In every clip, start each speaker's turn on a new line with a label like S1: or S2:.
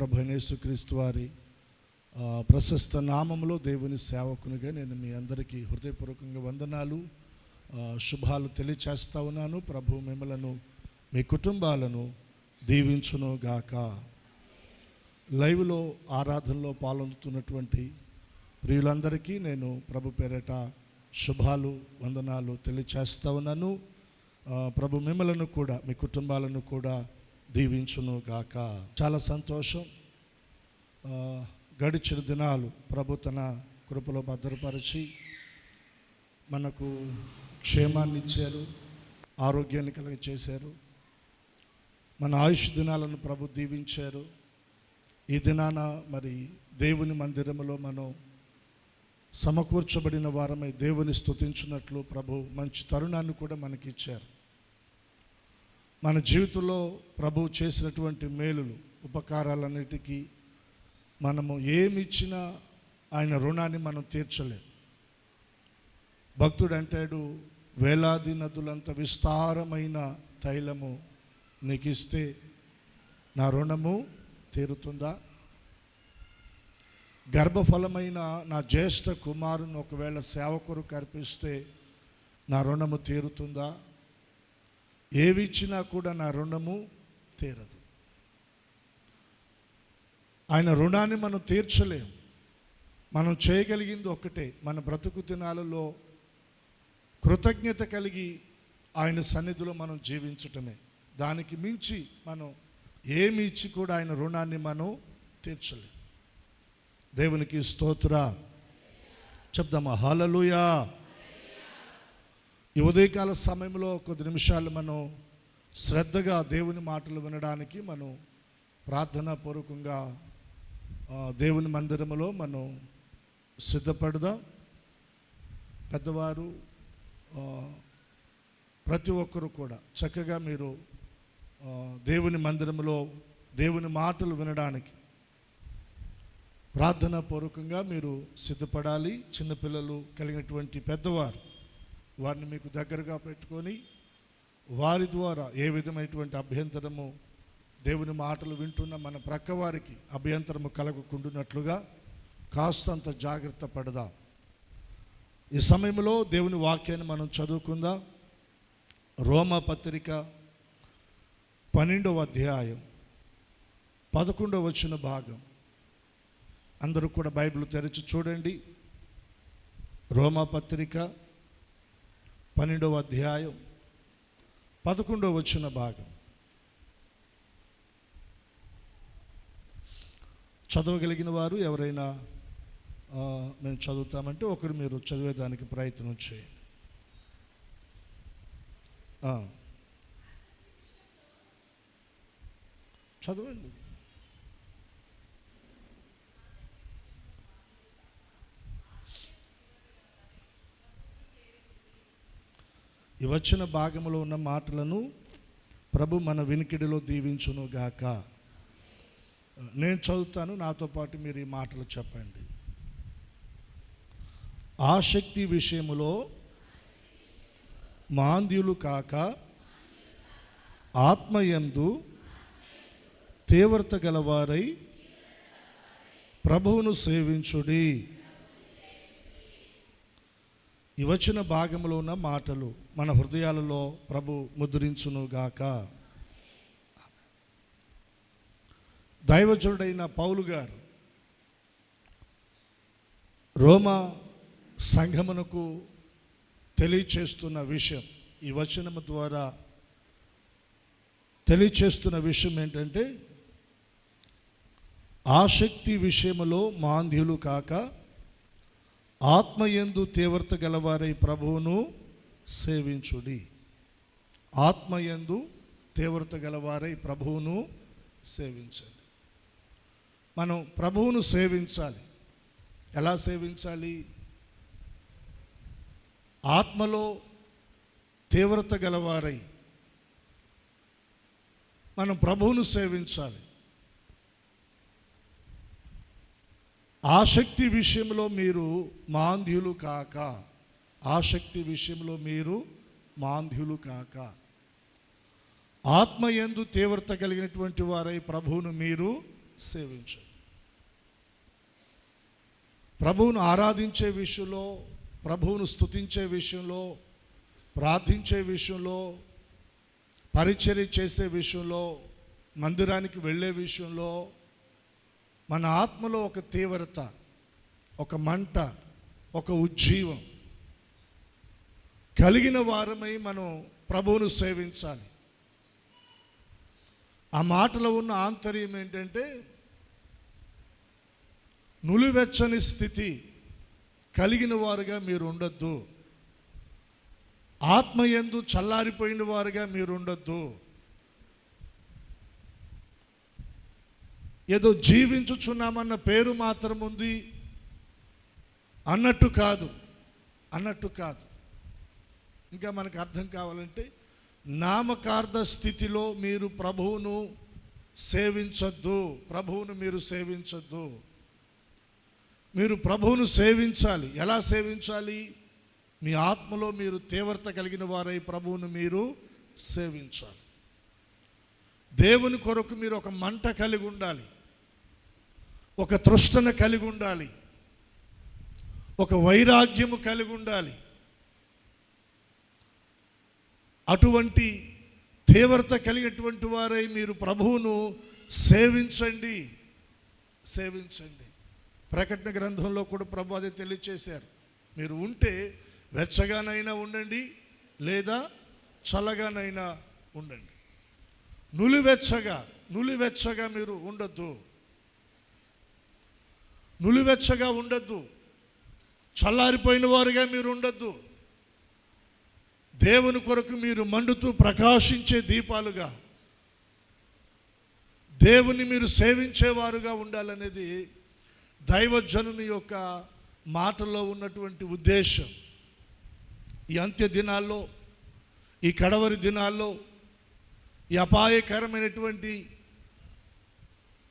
S1: ప్రభు యేసుక్రీస్తు వారి ప్రశస్త నామములో దేవుని సేవకునిగా నేను మీ అందరికీ హృదయపూర్వకంగా వందనాలు, శుభాలు తెలియచేస్తా ఉన్నాను. ప్రభు మిమ్మలను మీ కుటుంబాలను దీవించును గాక. లైవ్లో ఆరాధనలో పాల్గొంటున్నటువంటి ప్రియులందరికీ నేను ప్రభు పేరట శుభాలు వందనాలు తెలియచేస్తా ఉన్నాను. ప్రభు మిమ్మలను కూడా మీ కుటుంబాలను కూడా దీవించును గాక. చాలా సంతోషం. గడిచిన దినాలు ప్రభు తన కృపలో భద్రపరిచి మనకు క్షేమాన్ని ఇచ్చారు, ఆరోగ్యాన్ని కలిగచేశారు. మన ఆయుష్ దినాలను ప్రభు దీవించారు. ఈ దినాన మరి దేవుని మందిరములో మనం సమకూర్చబడిన వారమై దేవుని స్తుతించినట్లు ప్రభు మంచి తరుణాన్ని కూడా మనకి ఇచ్చారు. మన జీవితంలో ప్రభు చేసినటువంటి మేలులు ఉపకారాలన్నిటికీ మనము ఏమి ఇచ్చినా ఆయన రుణాన్ని మనం తీర్చలేం. భక్తుడు అంటాడు, వేలాది నదులంత విస్తారమైన తైలము నీకు ఇస్తే నా రుణము తీరుతుందా? గర్భఫలమైన నా జ్యేష్ఠ కుమారుని ఒకవేళ సేవ కొరకు అర్పిస్తే నా రుణము తీరుతుందా? ఏవి ఇచ్చినా కూడా నా రుణము తీరదు. ఆయన రుణాన్ని మనం తీర్చలేం. మనం చేయగలిగింది ఒక్కటే, మన బ్రతుకు దినాలలో కృతజ్ఞత కలిగి ఆయన సన్నిధిలో మనం జీవించటమే. దానికి మించి మనం ఏమి ఇచ్చి కూడా ఆయన రుణాన్ని మనం తీర్చలేం. దేవునికి స్తోత్ర చెప్దామా? హల్లెలూయా. ఈ ఉదయకాల సమయంలో కొద్ది నిమిషాలు మనం శ్రద్ధగా దేవుని మాటలు వినడానికి మనం ప్రార్థనాపూర్వకంగా దేవుని మందిరములో మనం సిద్ధపడదాం. పెద్దవారు ప్రతి ఒక్కరు కూడా చక్కగా మీరు దేవుని మందిరములో దేవుని మాటలు వినడానికి ప్రార్థనాపూర్వకంగా మీరు సిద్ధపడాలి. చిన్నపిల్లలు కలిగినటువంటి పెద్దవారు వారిని మీకు దగ్గరగా పెట్టుకొని వారి ద్వారా ఏ విధమైనటువంటి అభ్యంతరము దేవుని మాటలు వింటున్న మన ప్రక్క వారికి అభ్యంతరము కలగకుండునట్లుగా కాస్తంత జాగ్రత్త పడదాం. ఈ సమయంలో దేవుని వాక్యాన్ని మనం చదువుకుందాం. రోమా పత్రిక 12వ అధ్యాయం 11వ వచన భాగం. అందరూ కూడా బైబిల్ తెరిచి చూడండి. రోమా పత్రిక 12వ అధ్యాయం 11వ వచన భాగం. చదవగలిగిన వారు ఎవరైనా మేము చదువుతామంటే ఒకరు మీరు చదివేదానికి ప్రయత్నం చేయండి. చదవండి. ఈ వచ్చిన భాగంలో ఉన్న మాటలను ప్రభు మన వినికిడిలో దీవించును గాక. నేను చదువుతాను, నాతో పాటు మీరు ఈ మాటలు చెప్పండి. ఆసక్తి విషయములో మాంద్యులు కాక ఆత్మయందు తీవ్రత గలవారై ప్రభువును సేవించుడి. ఈ వచ్చిన భాగంలో ఉన్న మాటలు మన హృదయాలలో ప్రభు ముద్రించును గాక. దైవజనుడైన పౌలు గారు రోమా సంఘమునకు తెలియచేస్తున్న విషయం, ఈ వచనము ద్వారా తెలియచేస్తున్న విషయం ఏంటంటే, ఆసక్తి విషయములో మాంద్యులు కాక ఆత్మయందు తీవ్రత గలవారై ప్రభువును సేవించుడి. ఆత్మయందు తీవ్రత గలవారై ప్రభువును సేవించండి. మనం ప్రభువును సేవించాలి. ఎలా సేవించాలి? ఆత్మలో తీవ్రత గలవారై మనం ప్రభువును సేవించాలి. ఆసక్తి విషయంలో మీరు మాంద్యులు కాక, ఆసక్తి విషయంలో మీరు మాంద్యులు కాక, ఆత్మయందు తీవ్రత కలిగినటువంటి వారై ప్రభువును మీరు సేవించండి. ప్రభువును ఆరాధించే విషయంలో, ప్రభువును స్తుతించే విషయంలో, ప్రార్థించే విషయంలో, పరిచర్య చేసే విషయంలో, మందిరానికి వెళ్ళే విషయంలో మన ఆత్మలో ఒక తీవ్రత, ఒక మంట, ఒక ఉజ్జీవం కలిగిన వారమై మనం ప్రభువును సేవించాలి. ఆ మాటలో ఉన్న ఆంతర్యం ఏంటంటే, నులివెచ్చని స్థితి కలిగిన వారుగా మీరు ఉండొద్దు, ఆత్మయందు చల్లారిపోయిన వారుగా మీరు ఉండొద్దు. ఏదో జీవించుచున్నామన్న పేరు మాత్రం ఉంది అన్నట్టు కాదు. ఇంకా మనకు అర్థం కావాలంటే, నామకార్థ స్థితిలో మీరు ప్రభువును సేవించొద్దు. మీరు ప్రభువును సేవించాలి. ఎలా సేవించాలి? మీ ఆత్మలో మీరు తీవ్రత కలిగిన వారై ప్రభువును మీరు సేవించాలి. దేవుని కొరకు మీరు ఒక మంట కలిగి ఉండాలి, ఒక తృష్ణ కలిగి ఉండాలి, ఒక వైరాగ్యము కలిగి ఉండాలి. అటువంటి తీవ్రత కలిగినటువంటి వారై మీరు ప్రభువును సేవించండి. ప్రకటన గ్రంథంలో కూడా ప్రభు అదే తెలియచేశారు. మీరు ఉంటే వెచ్చగానైనా ఉండండి, లేదా చల్లగానైనా ఉండండి. నులివెచ్చగా మీరు ఉండొద్దు. నులివెచ్చగా ఉండొద్దు, చల్లారిపోయిన వారుగా మీరు ఉండొద్దు. దేవుని కొరకు మీరు మండుతూ ప్రకాశించే దీపాలుగా, దేవుని మీరు సేవించేవారుగా ఉండాలనేది దైవజనుని యొక్క మాటలో ఉన్నటువంటి ఉద్దేశం. ఈ అంత్య దినాల్లో, ఈ కడవరి దినాల్లో, ఈ అపాయకరమైనటువంటి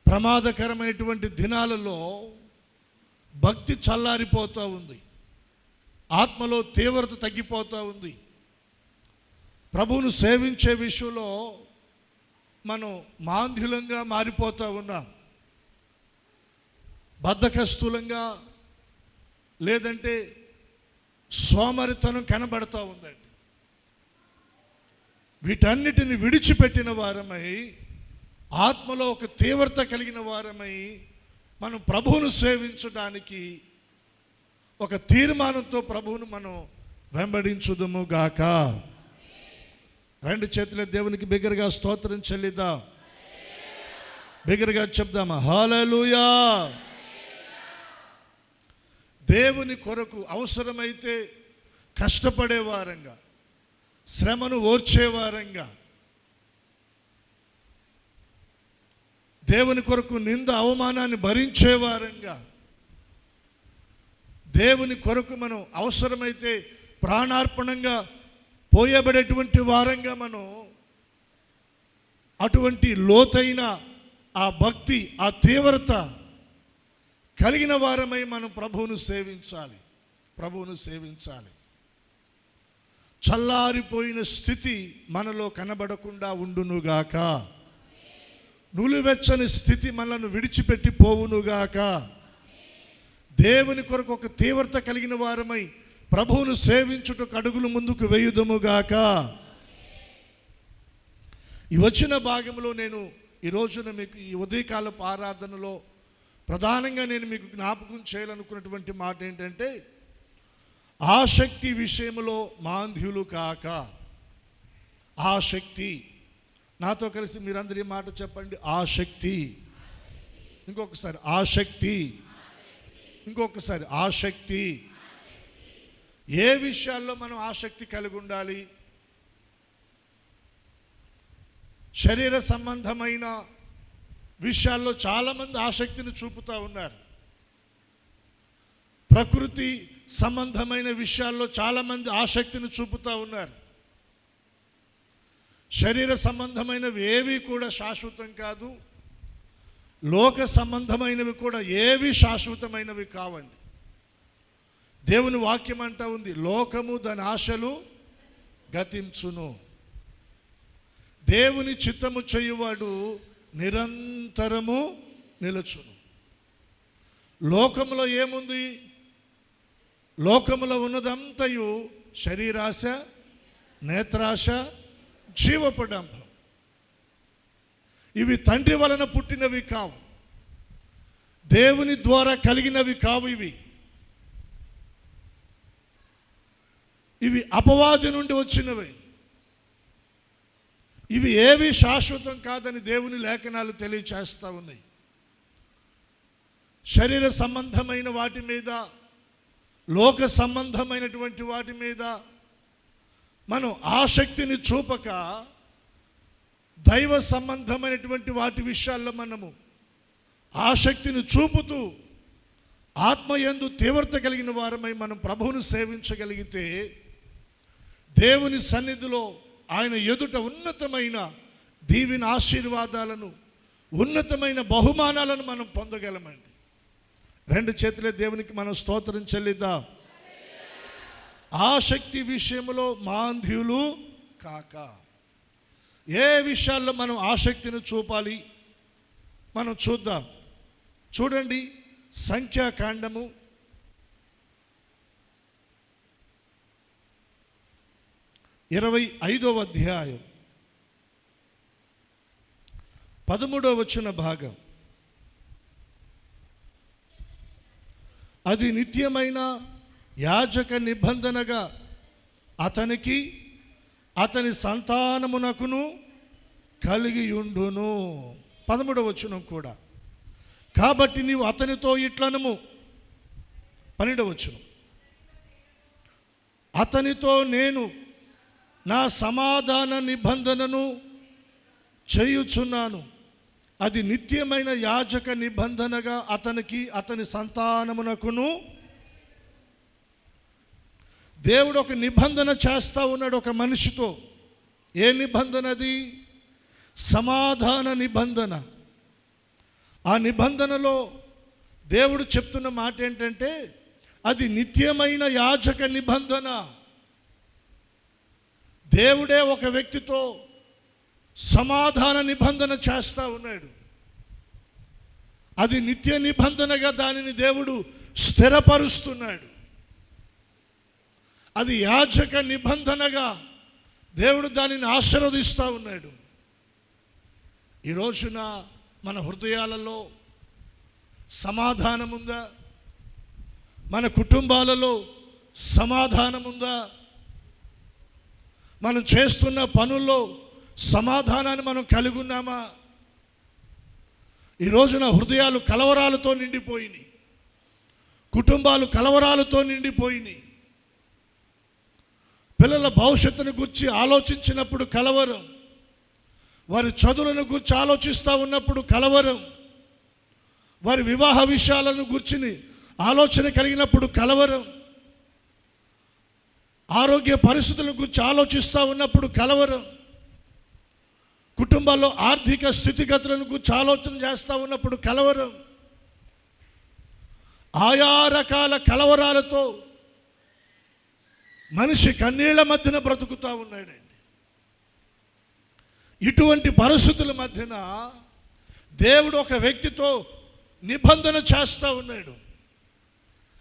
S1: ప్రమాదకరమైనటువంటి దినాలలో భక్తి చల్లారిపోతూ ఉంది, ఆత్మలో తీవ్రత తగ్గిపోతూ ఉంది. ప్రభువును సేవించే విషయంలో మనం మాంద్యులంగా మారిపోతూ ఉన్నాం, బద్ధకస్తులంగా, లేదంటే సోమరితనం కనబడుతూ ఉందండి. వీటన్నిటిని విడిచిపెట్టిన వారమై, ఆత్మలో ఒక తీవ్రత కలిగిన వారమై మనం ప్రభువును సేవించడానికి ఒక తీర్మానంతో ప్రభువును మనం వెంబడించుదుము గాక. రెండు చేతుల దేవునికి బిగ్గరగా స్తోత్రం చెల్లిద్దాం. బిగ్గరగా చెప్దామా? హల్లెలూయా. దేవుని కొరకు అవసరమైతే కష్టపడే వారంగా, శ్రమను ఓర్చేవారంగా, దేవుని కొరకు నింద అవమానాన్ని భరించేవారంగా, దేవుని కొరకు మనం అవసరమైతే ప్రాణార్పణంగా పోయబడేటువంటి వారంగా మనం అటువంటి లోతైన ఆ భక్తి, ఆ తీవ్రత కలిగిన వారమై మనం ప్రభువును సేవించాలి. చల్లారిపోయిన స్థితి మనలో కనబడకుండా ఉండునుగాక. నులివెచ్చని స్థితి మనల్ని విడిచిపెట్టి పోవునుగాక. దేవుని కొరకు ఒక తీవ్రత కలిగిన వారమై ప్రభువును సేవించుటకు అడుగులు ముందుకు వేయుదుముగాక. ఈ వచ్చిన భాగంలో నేను ఈ రోజున మీకు ఈ ఉదయకాలపు ఆరాధనలో ప్రధానంగా నేను మీకు జ్ఞాపకం చేయాలనుకున్నటువంటి మాట ఏంటంటే, ఆసక్తి విషయంలో మాంద్యులు కాక. ఆసక్తి, నాతో కలిసి మీరందరూ ఈ మాట చెప్పండి. ఆసక్తి. ఇంకొకసారి ఆసక్తి. ఇంకొకసారి ఆసక్తి. ఏ విషయాల్లో మనం ఆసక్తి కలిగి ఉండాలి? శరీర సంబంధమైన విషయాల్లో చాలామంది ఆసక్తిని చూపుతూ ఉన్నారు. ప్రకృతి సంబంధమైన విషయాల్లో చాలామంది ఆసక్తిని చూపుతూ ఉన్నారు. శరీర సంబంధమైనవి ఏవి కూడా శాశ్వతం కాదు, లోక సంబంధమైనవి కూడా ఏవి శాశ్వతమైనవి కావండి. దేవుని వాక్యం అంటా ఉంది, లోకము దాని ఆశలు గతించును, దేవుని చిత్తము చేయువాడు నిరంతరము నిలుచును. లోకములో ఏముంది? లోకములో ఉన్నదంతయు శరీరాశ, నేత్రాశ, జీవపడంభం. ఇవి తండ్రి వలన పుట్టినవి కావు, దేవుని ద్వారా కలిగినవి కావు. ఇవి అపవాది నుండి వచ్చినవి. ఇవి ఏవి శాశ్వతం కాదని దేవుని లేఖనాలు తెలియచేస్తూ ఉన్నాయి. శరీర సంబంధమైన వాటి మీద, లోక సంబంధమైనటువంటి వాటి మీద మనం ఆసక్తిని చూపక, దైవ సంబంధమైనటువంటి వాటి విషయాల్లో మనము ఆసక్తిని చూపుతూ ఆత్మయందు తీవ్రత కలిగిన వారమై మనం ప్రభువును సేవించగలిగితే, దేవుని సన్నిధిలో ఆయన ఎదుట ఉన్నతమైన దీవెన ఆశీర్వాదాలను, ఉన్నతమైన బహుమానాలను మనం పొందగలమండి. రెండు చేతులే దేవునికి మనం స్తోత్రం చెల్లిద్దాం. ఆసక్తి విషయంలో మాంద్యులు కాక. ఏ విషయాల్లో మనం ఆసక్తిని చూపాలి మనం చూద్దాం. చూడండి, సంఖ్యాకాండము 25వ అధ్యాయం 13వ వచన భాగం. అది నిత్యమైన యాజక నిబంధనగా అతనికి అతని సంతానమునకును కలిగి ఉండును. 13వ వచనం కూడా. కాబట్టి నీవు అతనితో ఇట్లనము. 12వ వచనం. అతనితో నేను నా సమాధాన నిబంధనను చేయుచున్నాను. అది నిత్యమైన యాజక నిబంధనగా అతనికి అతని సంతానమునకును. దేవుడు ఒక నిబంధన చేస్తూ ఉన్నాడు ఒక మనిషితో. ఏ నిబంధన అది? సమాధాన నిబంధన. ఆ నిబంధనలో దేవుడు చెప్తున్న మాట ఏంటంటే, అది నిత్యమైన యాజక నిబంధన. దేవుడే ఒక వ్యక్తితో సమాధాన నిబంధన చేస్తూ ఉన్నాడు. అది నిత్య నిబంధనగా దానిని దేవుడు స్థిరపరుస్తున్నాడు. అది యాజక నిబంధనగా దేవుడు దానిని ఆశీర్వదిస్తూ ఉన్నాడు. ఈ రోజున మన హృదయాలలో సమాధానం ఉందా? మన కుటుంబాలలో సమాధానం ఉందా? మనం చేస్తున్న పనుల్లో సమాధానాన్ని మనం కలిగి ఉన్నామా? ఈ రోజున హృదయాలు కలవరాలతో నిండిపోయినాయి, కుటుంబాలు కలవరాలతో నిండిపోయినాయి. పిల్లల భవిష్యత్తును గురించి ఆలోచించినప్పుడు కలవరం, వారి చదువులను గురించి ఆలోచిస్తూ ఉన్నప్పుడు కలవరం, వారి వివాహ విషయాలను గురించి ఆలోచన కలిగినప్పుడు కలవరం, ఆరోగ్య పరిస్థితుల గురించి ఆలోచిస్తూ ఉన్నప్పుడు కలవరం, కుటుంబాల్లో ఆర్థిక స్థితిగతులను గురించి ఆలోచన చేస్తూ ఉన్నప్పుడు కలవరం. ఆయా రకాల కలవరాలతో మనిషి కన్నీళ్ల మధ్యన బ్రతుకుతూ ఉన్నాడండి. ఇటువంటి పరిస్థితుల మధ్యన దేవుడు ఒక వ్యక్తితో నిబంధన చేస్తూ ఉన్నాడు.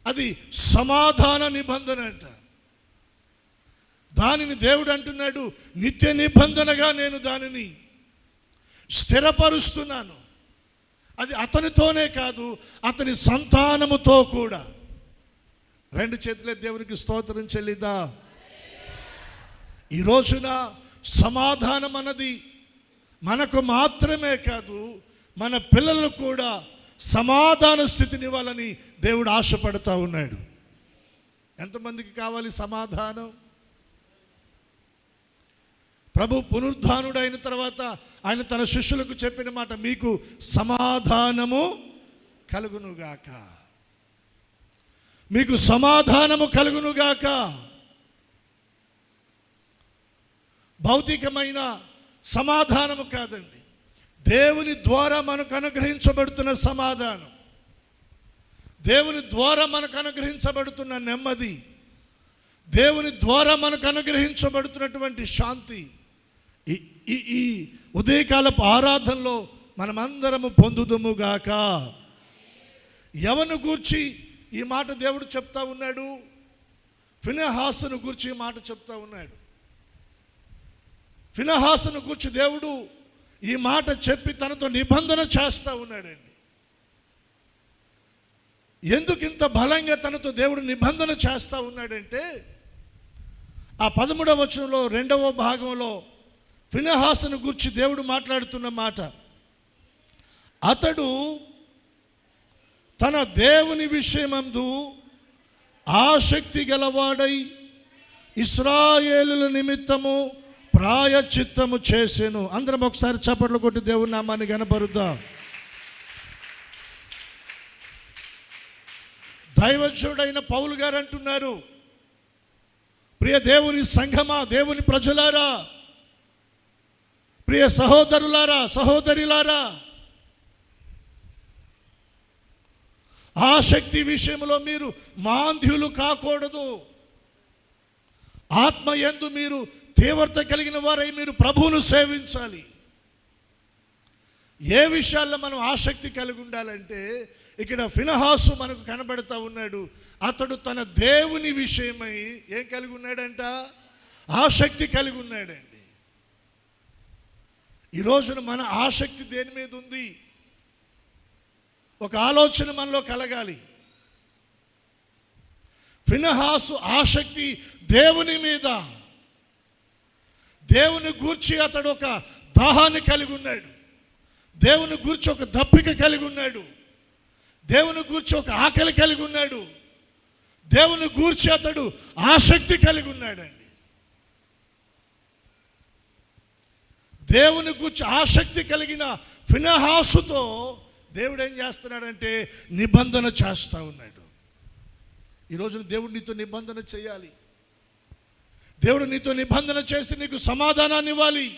S1: అది సమాధాన నిబంధన అంట. దానిని దేవుడు అంటున్నాడు, నిత్య నిబంధనగా నేను దానిని స్థిరపరుస్తున్నాను. అది అతనితోనే కాదు, అతని సంతానముతో కూడా. రెండు చేతులే దేవునికి స్తోత్రం చెల్లిదా. ఈ రోజున సమాధానం అన్నది మనకు మాత్రమే కాదు, మన పిల్లలకు కూడా సమాధాన స్థితినివ్వాలని దేవుడు ఆశపడుతూ ఉన్నాడు. ఎంతమందికి కావాలి సమాధానం? ప్రభు పునరుద్ధానుడైన తర్వాత ఆయన తన శిష్యులకు చెప్పిన మాట, మీకు సమాధానము కలుగునుగాక, మీకు సమాధానము కలుగునుగాక. భౌతికమైన సమాధానము కాదండి, దేవుని ద్వారా మనకు అనుగ్రహించబడుతున్న సమాధానం, దేవుని ద్వారా మనకు అనుగ్రహించబడుతున్న నెమ్మది, దేవుని ద్వారా మనకు అనుగ్రహించబడుతున్నటువంటి శాంతి. ఈ ఉదయకాలపు ఆరాధనలో మనమందరము పొందుదుముగాక. ఎవరిని గూర్చి ఈ మాట దేవుడు చెప్తా ఉన్నాడు? ఫినెహాసును గూర్చి ఈ మాట చెప్తా ఉన్నాడు. ఫినెహాసును గూర్చి దేవుడు ఈ మాట చెప్పి తనతో నిబంధన చేస్తూ ఉన్నాడండి. ఎందుకు ఇంత బలంగా తనతో దేవుడు నిబంధన చేస్తూ ఉన్నాడంటే, ఆ 13వ వచనంలో 2వ భాగంలో ఫినెహాసును గూర్చి దేవుడు మాట్లాడుతున్న మాట, అతడు తన దేవుని విషయమందు ఆసక్తి గలవాడై ఇశ్రాయేలుల నిమిత్తము ప్రాయశ్చిత్తము చేసెను. అందరం ఒకసారి చప్పట్లు కొట్టి దేవుని నామాన్ని గణపరుద్దాం. దైవజనుడైన పౌలు గారు అంటున్నారు, ప్రియ దేవుని సంఘమా, దేవుని ప్రజలారా, ప్రియ సహోదరులారా, సహోదరిలారా, ఆసక్తి విషయంలో మీరు మాంద్యులు కాకూడదు. ఆత్మయందు మీరు తీవ్రత కలిగిన వారై మీరు ప్రభువును సేవించాలి. ఏ విషయాల్లో మనం ఆసక్తి కలిగి ఉండాలంటే, ఇక్కడ ఫినెహాసు మనకు కనబడతా ఉన్నాడు. అతడు తన దేవుని విషయమై ఏం కలిగి ఉన్నాడంట? ఆసక్తి కలిగి ఉన్నాడండి. ఈ రోజున మన ఆసక్తి దేని మీద ఉంది? ఒక ఆలోచన మనలో కలగాలి. ఫినెహాసు ఆసక్తి దేవుని మీద. దేవుని గూర్చి అతడు ఒక దాహాన్ని కలిగి ఉన్నాడు. దేవుని గూర్చి ఒక దప్పిక కలిగి ఉన్నాడు. దేవుని గూర్చి ఒక ఆకలి కలిగి ఉన్నాడు. దేవుని గూర్చి అతడు ఆసక్తి కలిగి ఉన్నాడండి. దేవుని గూర్చి ఆసక్తి కలిగిన ఫినెహాసుతో దేవుడు ఏం చేస్తున్నాడంటే నిబంధన చేస్తూ ఉన్నాడు. ఈరోజు దేవుడు నీతో నిబంధన చేయాలి. దేవుడు నీతో నిబంధన చేసి నీకు సమాధానాన్ని ఇవ్వాలి.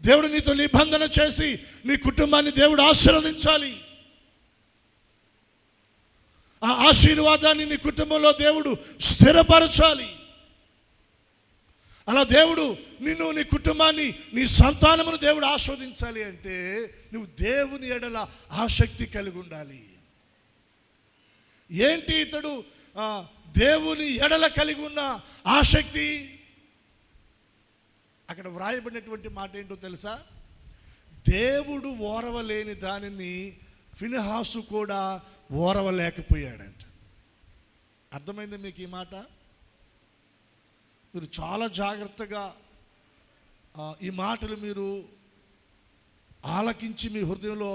S1: దేవుడు నీతో నిబంధన చేసి నీ కుటుంబాన్ని దేవుడు ఆశీర్వదించాలి. ఆ ఆశీర్వాదాన్ని నీ కుటుంబంలో దేవుడు స్థిరపరచాలి. అలా దేవుడు నిన్ను, నీ కుటుంబాన్ని, నీ సంతానమును దేవుడు ఆస్వాదించాలి అంటే నువ్వు దేవుని ఎడల ఆసక్తి కలిగి ఉండాలి. ఏంటి ఇతడు దేవుని ఎడల కలిగి ఉన్న ఆసక్తి? అక్కడ వ్రాయబడినటువంటి మాట ఏంటో తెలుసా? దేవుడు ఓరవలేని దానిని ఫినెహాసు కూడా ఓరవలేకపోయాడంట. అర్థమైంది మీకు ఈ మాట? మీరు చాలా జాగ్రత్తగా ఈ మాటలు మీరు ఆలకించి మీ హృదయంలో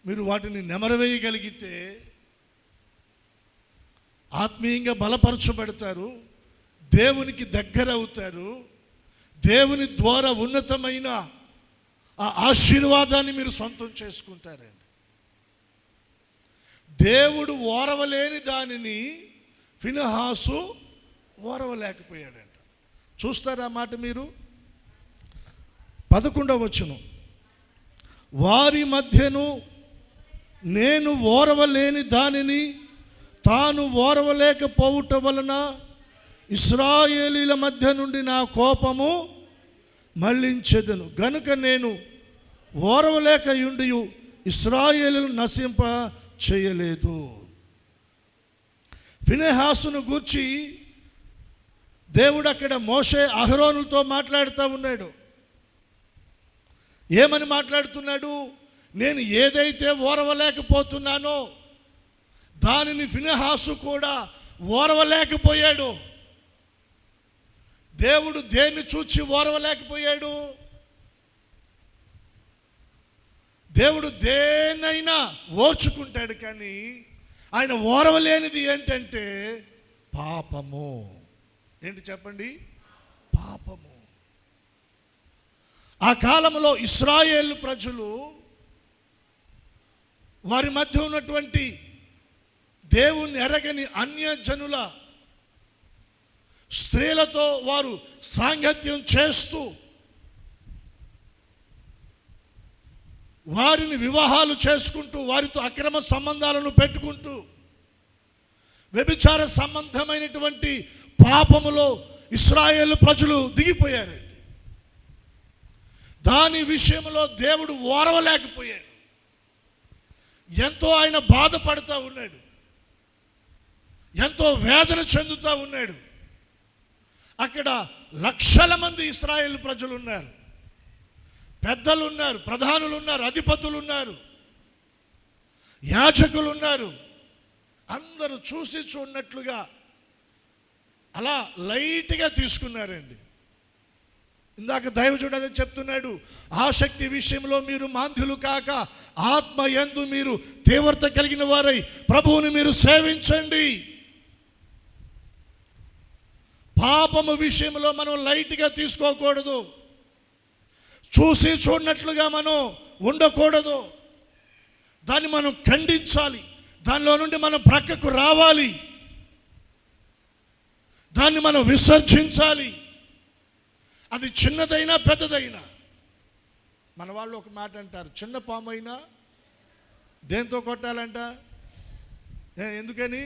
S1: మీరు వాటిని నెమరవేయగలిగితే ఆత్మీయంగా బలపరచబడతారు, దేవునికి దగ్గర అవుతారు, దేవుని ద్వారా ఉన్నతమైన ఆ ఆశీర్వాదాన్ని మీరు సొంతం చేసుకుంటారండి. దేవుడు ఓరవలేని దానిని ఫినెహాసు ఓరవలేకపోయాడంట. చూస్తారా మాట మీరు? 11వ వచనం, వారి మధ్యను నేను ఓరవలేని దానిని తాను ఓరవలేకపోవుట వలన ఇశ్రాయేలీల మధ్య నుండి నా కోపము మళ్ళించెదను గనుక నేను ఓరవలేక యుండియు ఇశ్రాయేలును నశింప చేయలేదు. ఫినెహాసును గూర్చి దేవుడు అక్కడ మోషే అహరోనులతో మాట్లాడుతూ ఉన్నాడు. ఏమని మాట్లాడుతున్నాడు? నేను ఏదైతే ఓరవలేకపోతున్నానో దానిని ఫినెహాసు కూడా ఓరవలేకపోయాడు. దేవుడు దేన్ని చూచి ఓరవలేకపోయాడు? దేవుడు దేన్నైనా ఓర్చుకుంటాడు, కానీ ఆయన ఓరవలేనిది ఏంటంటే పాపము. ఏంటి చెప్పండి? పాపము. ఆ కాలంలో ఇశ్రాయేలు ప్రజలు వారి మధ్య ఉన్నటువంటి దేవుని ఎరగని అన్యజనుల స్త్రీలతో వారు సాంగత్యం చేస్తూ వారిని వివాహాలు చేసుకుంటూ వారితో అక్రమ సంబంధాలను పెట్టుకుంటూ వ్యభిచార సంబంధమైనటువంటి పాపములో ఇశ్రాయేలు ప్రజలు దిగిపోయారండి. దాని విషయంలో దేవుడు ఓర్వలేకపోయాడు. ఎంతో ఆయన బాధపడుతూ ఉన్నాడు, ఎంతో వేదన చెందుతూ ఉన్నాడు. అక్కడ లక్షల మంది ఇశ్రాయేలు ప్రజలు ఉన్నారు, పెద్దలు ఉన్నారు, ప్రధానులు ఉన్నారు, అధిపతులు ఉన్నారు, యాజకులు ఉన్నారు. అందరూ చూసి చూడనట్లుగా అలా లైట్గా తీసుకున్నారండి. ఇందాక దైవజనుడు అదే చెప్తున్నాడు, ఆసక్తి విషయంలో మీరు మాంద్యులు కాక ఆత్మ యందు మీరు తీవ్రత కలిగిన వారై ప్రభువుని మీరు సేవించండి. పాపము విషయంలో మనం లైట్గా తీసుకోకూడదు, చూసి చూడనట్లుగా మనం ఉండకూడదు. దాన్ని మనం ఖండించాలి, దానిలో నుండి మనం ప్రక్కకు రావాలి, దాన్ని మనం విసర్జించాలి. అది చిన్నదైనా పెద్దదైనా. మన వాళ్ళు ఒక మాట అంటారు, చిన్న పాము అయినా దేంతో కొట్టాలంట? ఎందుకని?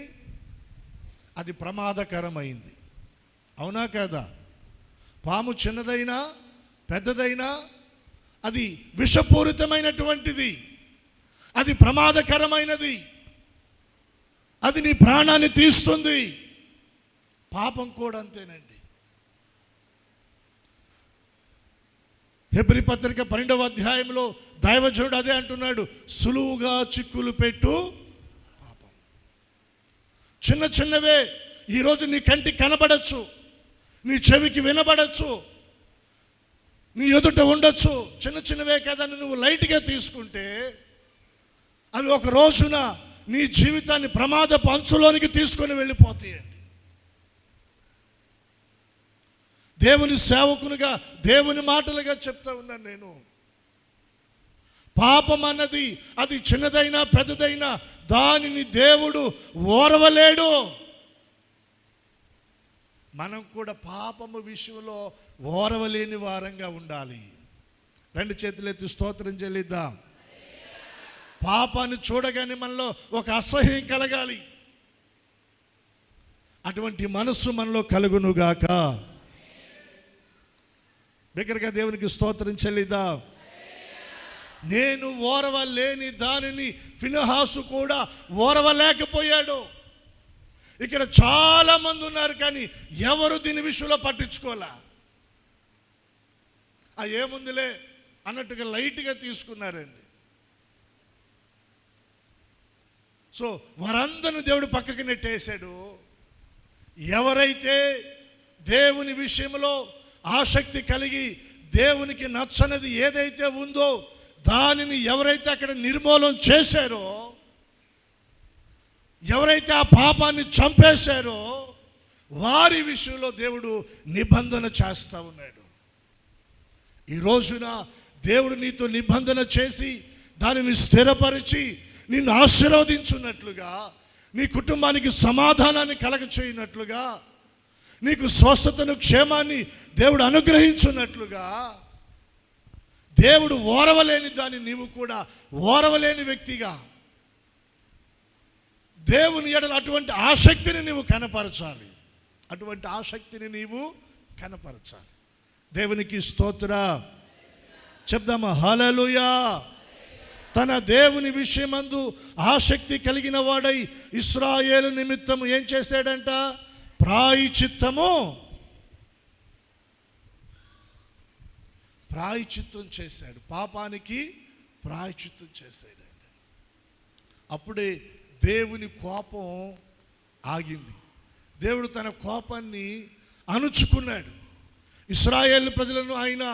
S1: అది ప్రమాదకరమైంది. అవునా కదా? పాము చిన్నదైనా పెద్దదైనా అది విషపూరితమైనటువంటిది, అది ప్రమాదకరమైనది, అది నీ ప్రాణాన్ని తీస్తుంది. పాపం కూడా అంతేనండి. హెబ్రీ పత్రిక 12వ అధ్యాయంలో దైవజనుడు అదే అంటున్నాడు, సులువుగా చిక్కులు పెట్టు పాపం. చిన్న చిన్నవే ఈరోజు నీ కంటికి కనబడచ్చు, నీ చెవికి వినబడచ్చు, నీ ఎదుట ఉండొచ్చు. చిన్న చిన్నవే కదని నువ్వు లైట్గా తీసుకుంటే అవి ఒక రోజున నీ జీవితాన్ని ప్రమాదపు అంచులోనికి తీసుకొని వెళ్ళిపోతాయండి. దేవుని సేవకునిగా దేవుని మాటలుగా చెప్తా ఉన్నాను నేను. పాపం అన్నది అది చిన్నదైనా పెద్దదైనా దానిని దేవుడు ఓర్వలేడు. మనం కూడా పాపము విషయంలో ఓర్వలేని వారంగా ఉండాలి. రెండు చేతులెత్తి స్తోత్రం చెల్లిద్దాం. పాపాన్ని చూడగానే మనలో ఒక అసహ్యం కలగాలి. అటువంటి మనస్సు మనలో కలుగునుగాక. బిగ్గరగా దేవునికి స్తోత్రం చెల్లిద్దాం. నేను ఓర్వలేని దానిని ఫినెహాసు కూడా ఓర్వలేకపోయాడు. ఇక్కడ చాలా మంది ఉన్నారు, కానీ ఎవరు దీని విషయంలో పట్టించుకోలే. ఏముందిలే అన్నట్టుగా లైట్గా తీసుకున్నారండి. సో వారందరిని దేవుడు పక్కకి నెట్టేశాడు. ఎవరైతే దేవుని విషయంలో ఆసక్తి కలిగి దేవునికి నచ్చనిది ఏదైతే ఉందో దానిని ఎవరైతే అక్కడ నిర్మూలన చేశారో, ఎవరైతే ఆ పాపాన్ని చంపేశారో వారి విషయంలో దేవుడు నిబంధన చేస్తూ ఉన్నాడు. ఈ రోజున దేవుడు నీతో నిబంధన చేసి దానిని స్థిరపరిచి నిన్ను ఆశీర్వదించున్నట్లుగా, నీ కుటుంబానికి సమాధానాన్ని కలగచేయనట్లుగా, నీకు స్వస్థతను క్షేమాన్ని దేవుడు అనుగ్రహించున్నట్లుగా, దేవుడు ఓర్వలేని దాన్ని నీవు కూడా ఓర్వలేని వ్యక్తిగా దేవుని ఎడల అటువంటి ఆసక్తిని నీవు కనపరచాలి. అటువంటి ఆసక్తిని నీవు కనపరచాలి. దేవునికి స్తోత్రం చెప్దామా? హల్లెలూయా. తన దేవుని విషయమందు ఆసక్తి కలిగిన వాడై ఇశ్రాయేలు నిమిత్తము ఏం చేశాడంట? ప్రాయశ్చిత్తం చేశాడు. పాపానికి ప్రాయశ్చిత్తం చేశాడండి. అప్పుడే దేవుని కోపం ఆగింది. దేవుడు తన కోపాన్ని అణుచుకున్నాడు. ఇశ్రాయేలు ప్రజలను ఆయన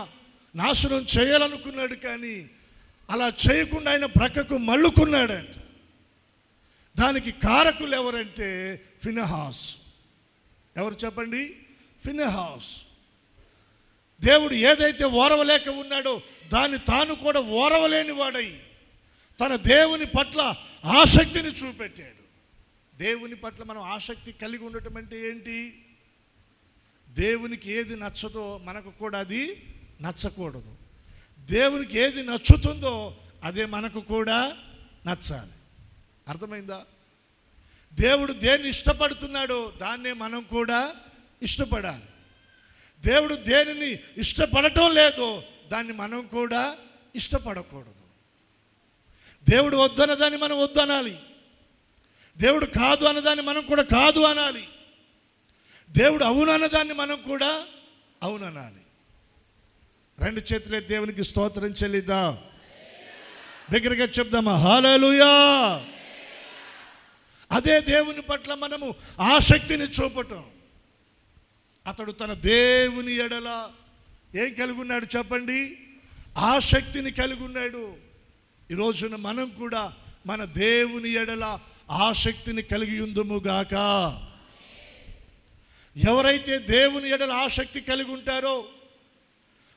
S1: నాశనం చేయాలనుకున్నాడు, కానీ అలా చేయకుండా ఆయన ప్రక్కకు మళ్ళుకున్నాడంట. దానికి కారకులు ఎవరంటే ఫినెహాస్. ఎవరు చెప్పండి? ఫినెహాస్. దేవుడు ఏదైతే ఓర్వలేక ఉన్నాడో దాన్ని తాను కూడా ఓర్వలేని వాడై తన దేవుని పట్ల ఆసక్తిని చూపెట్టాడు. దేవుని పట్ల మనం ఆసక్తి కలిగి ఉండటం అంటే ఏంటి? దేవునికి ఏది నచ్చదో మనకు కూడా అది నచ్చకూడదు. దేవునికి ఏది నచ్చుతుందో అదే మనకు కూడా నచ్చాలి. అర్థమైందా? దేవుడు దేన్ని ఇష్టపడుతున్నాడో దాన్నే మనం కూడా ఇష్టపడాలి. దేవుడు దేనిని ఇష్టపడటం లేదో దాన్ని మనం కూడా ఇష్టపడకూడదు. దేవుడు వద్దన్న దాన్ని మనం వద్దు అనాలి. దేవుడు కాదు అన్నదాన్ని మనం కూడా కాదు అనాలి. దేవుడు అవును అన్నదాన్ని మనం కూడా అవుననాలి. రెండు చేతులే దేవునికి స్తోత్రం చెల్లిద్దాం. బిగ్గరగా చెప్దామా హల్లెలూయా. అదే దేవుని పట్ల మనము ఆసక్తిని చూపటం. అతడు తన దేవుని ఎడల ఏం కలిగి ఉన్నాడు చెప్పండి? ఆసక్తిని కలిగి ఉన్నాడు. ఈ రోజున మనం కూడా మన దేవుని ఎడల ఆసక్తిని కలిగి ఉందుముగాక. ఎవరైతే దేవుని ఎడల ఆసక్తి కలిగి ఉంటారో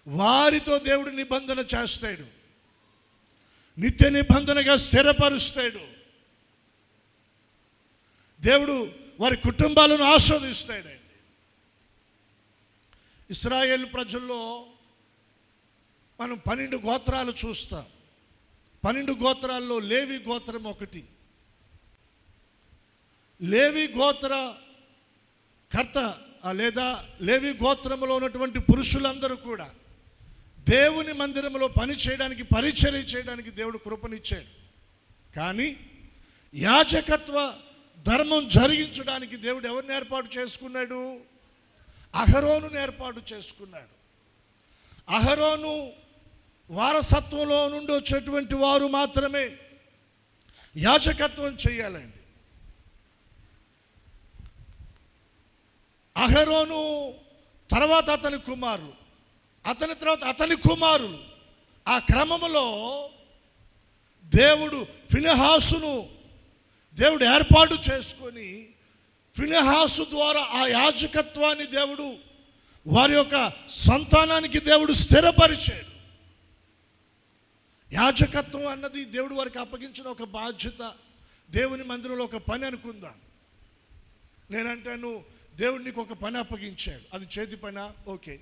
S1: వారితో దేవుడు నిబంధన చేస్తాడు, నిత్య నిబంధనగా స్థిరపరుస్తాడు. దేవుడు వారి కుటుంబాలను ఆస్వాదిస్తాడండి. ఇశ్రాయేలు ప్రజల్లో మనం 12 గోత్రాలు చూస్తాం. 12 గోత్రాల్లో లేవి గోత్రం ఒకటి. లేవి గోత్ర కర్త లేదా లేవి గోత్రంలో ఉన్నటువంటి పురుషులందరూ కూడా దేవుని మందిరంలో పని చేయడానికి, పరిచర్య చేయడానికి దేవుడు కృపనిచ్చాడు. కానీ యాజకత్వ ధర్మం జరిగించడానికి దేవుడు ఎవరిని ఏర్పాటు చేసుకున్నాడు? అహరోనును ఏర్పాటు చేసుకున్నాడు. అహరోను వారసత్వంలో నుండి వచ్చేటువంటి వారు మాత్రమే యాజకత్వం చేయాలండి. అహరోను తర్వాత అతని కుమారులు, అతని తర్వాత అతని కుమారులు. ఆ క్రమంలో దేవుడు ఫినెహాసును దేవుడు ఏర్పాటు చేసుకొని ఫినెహాసు ద్వారా ఆ యాజకత్వాన్ని దేవుడు వారి యొక్క సంతానానికి దేవుడు స్థిరపరిచాడు. యాజకత్వం అన్నది దేవుడు వారికి అప్పగించిన ఒక బాధ్యత, దేవుని మందిరంలో ఒక పని అనుకుందాం. నేనంటాను దేవుడు నీకు ఒక పని అప్పగించాడు, అది చేతి పని, ఓకే.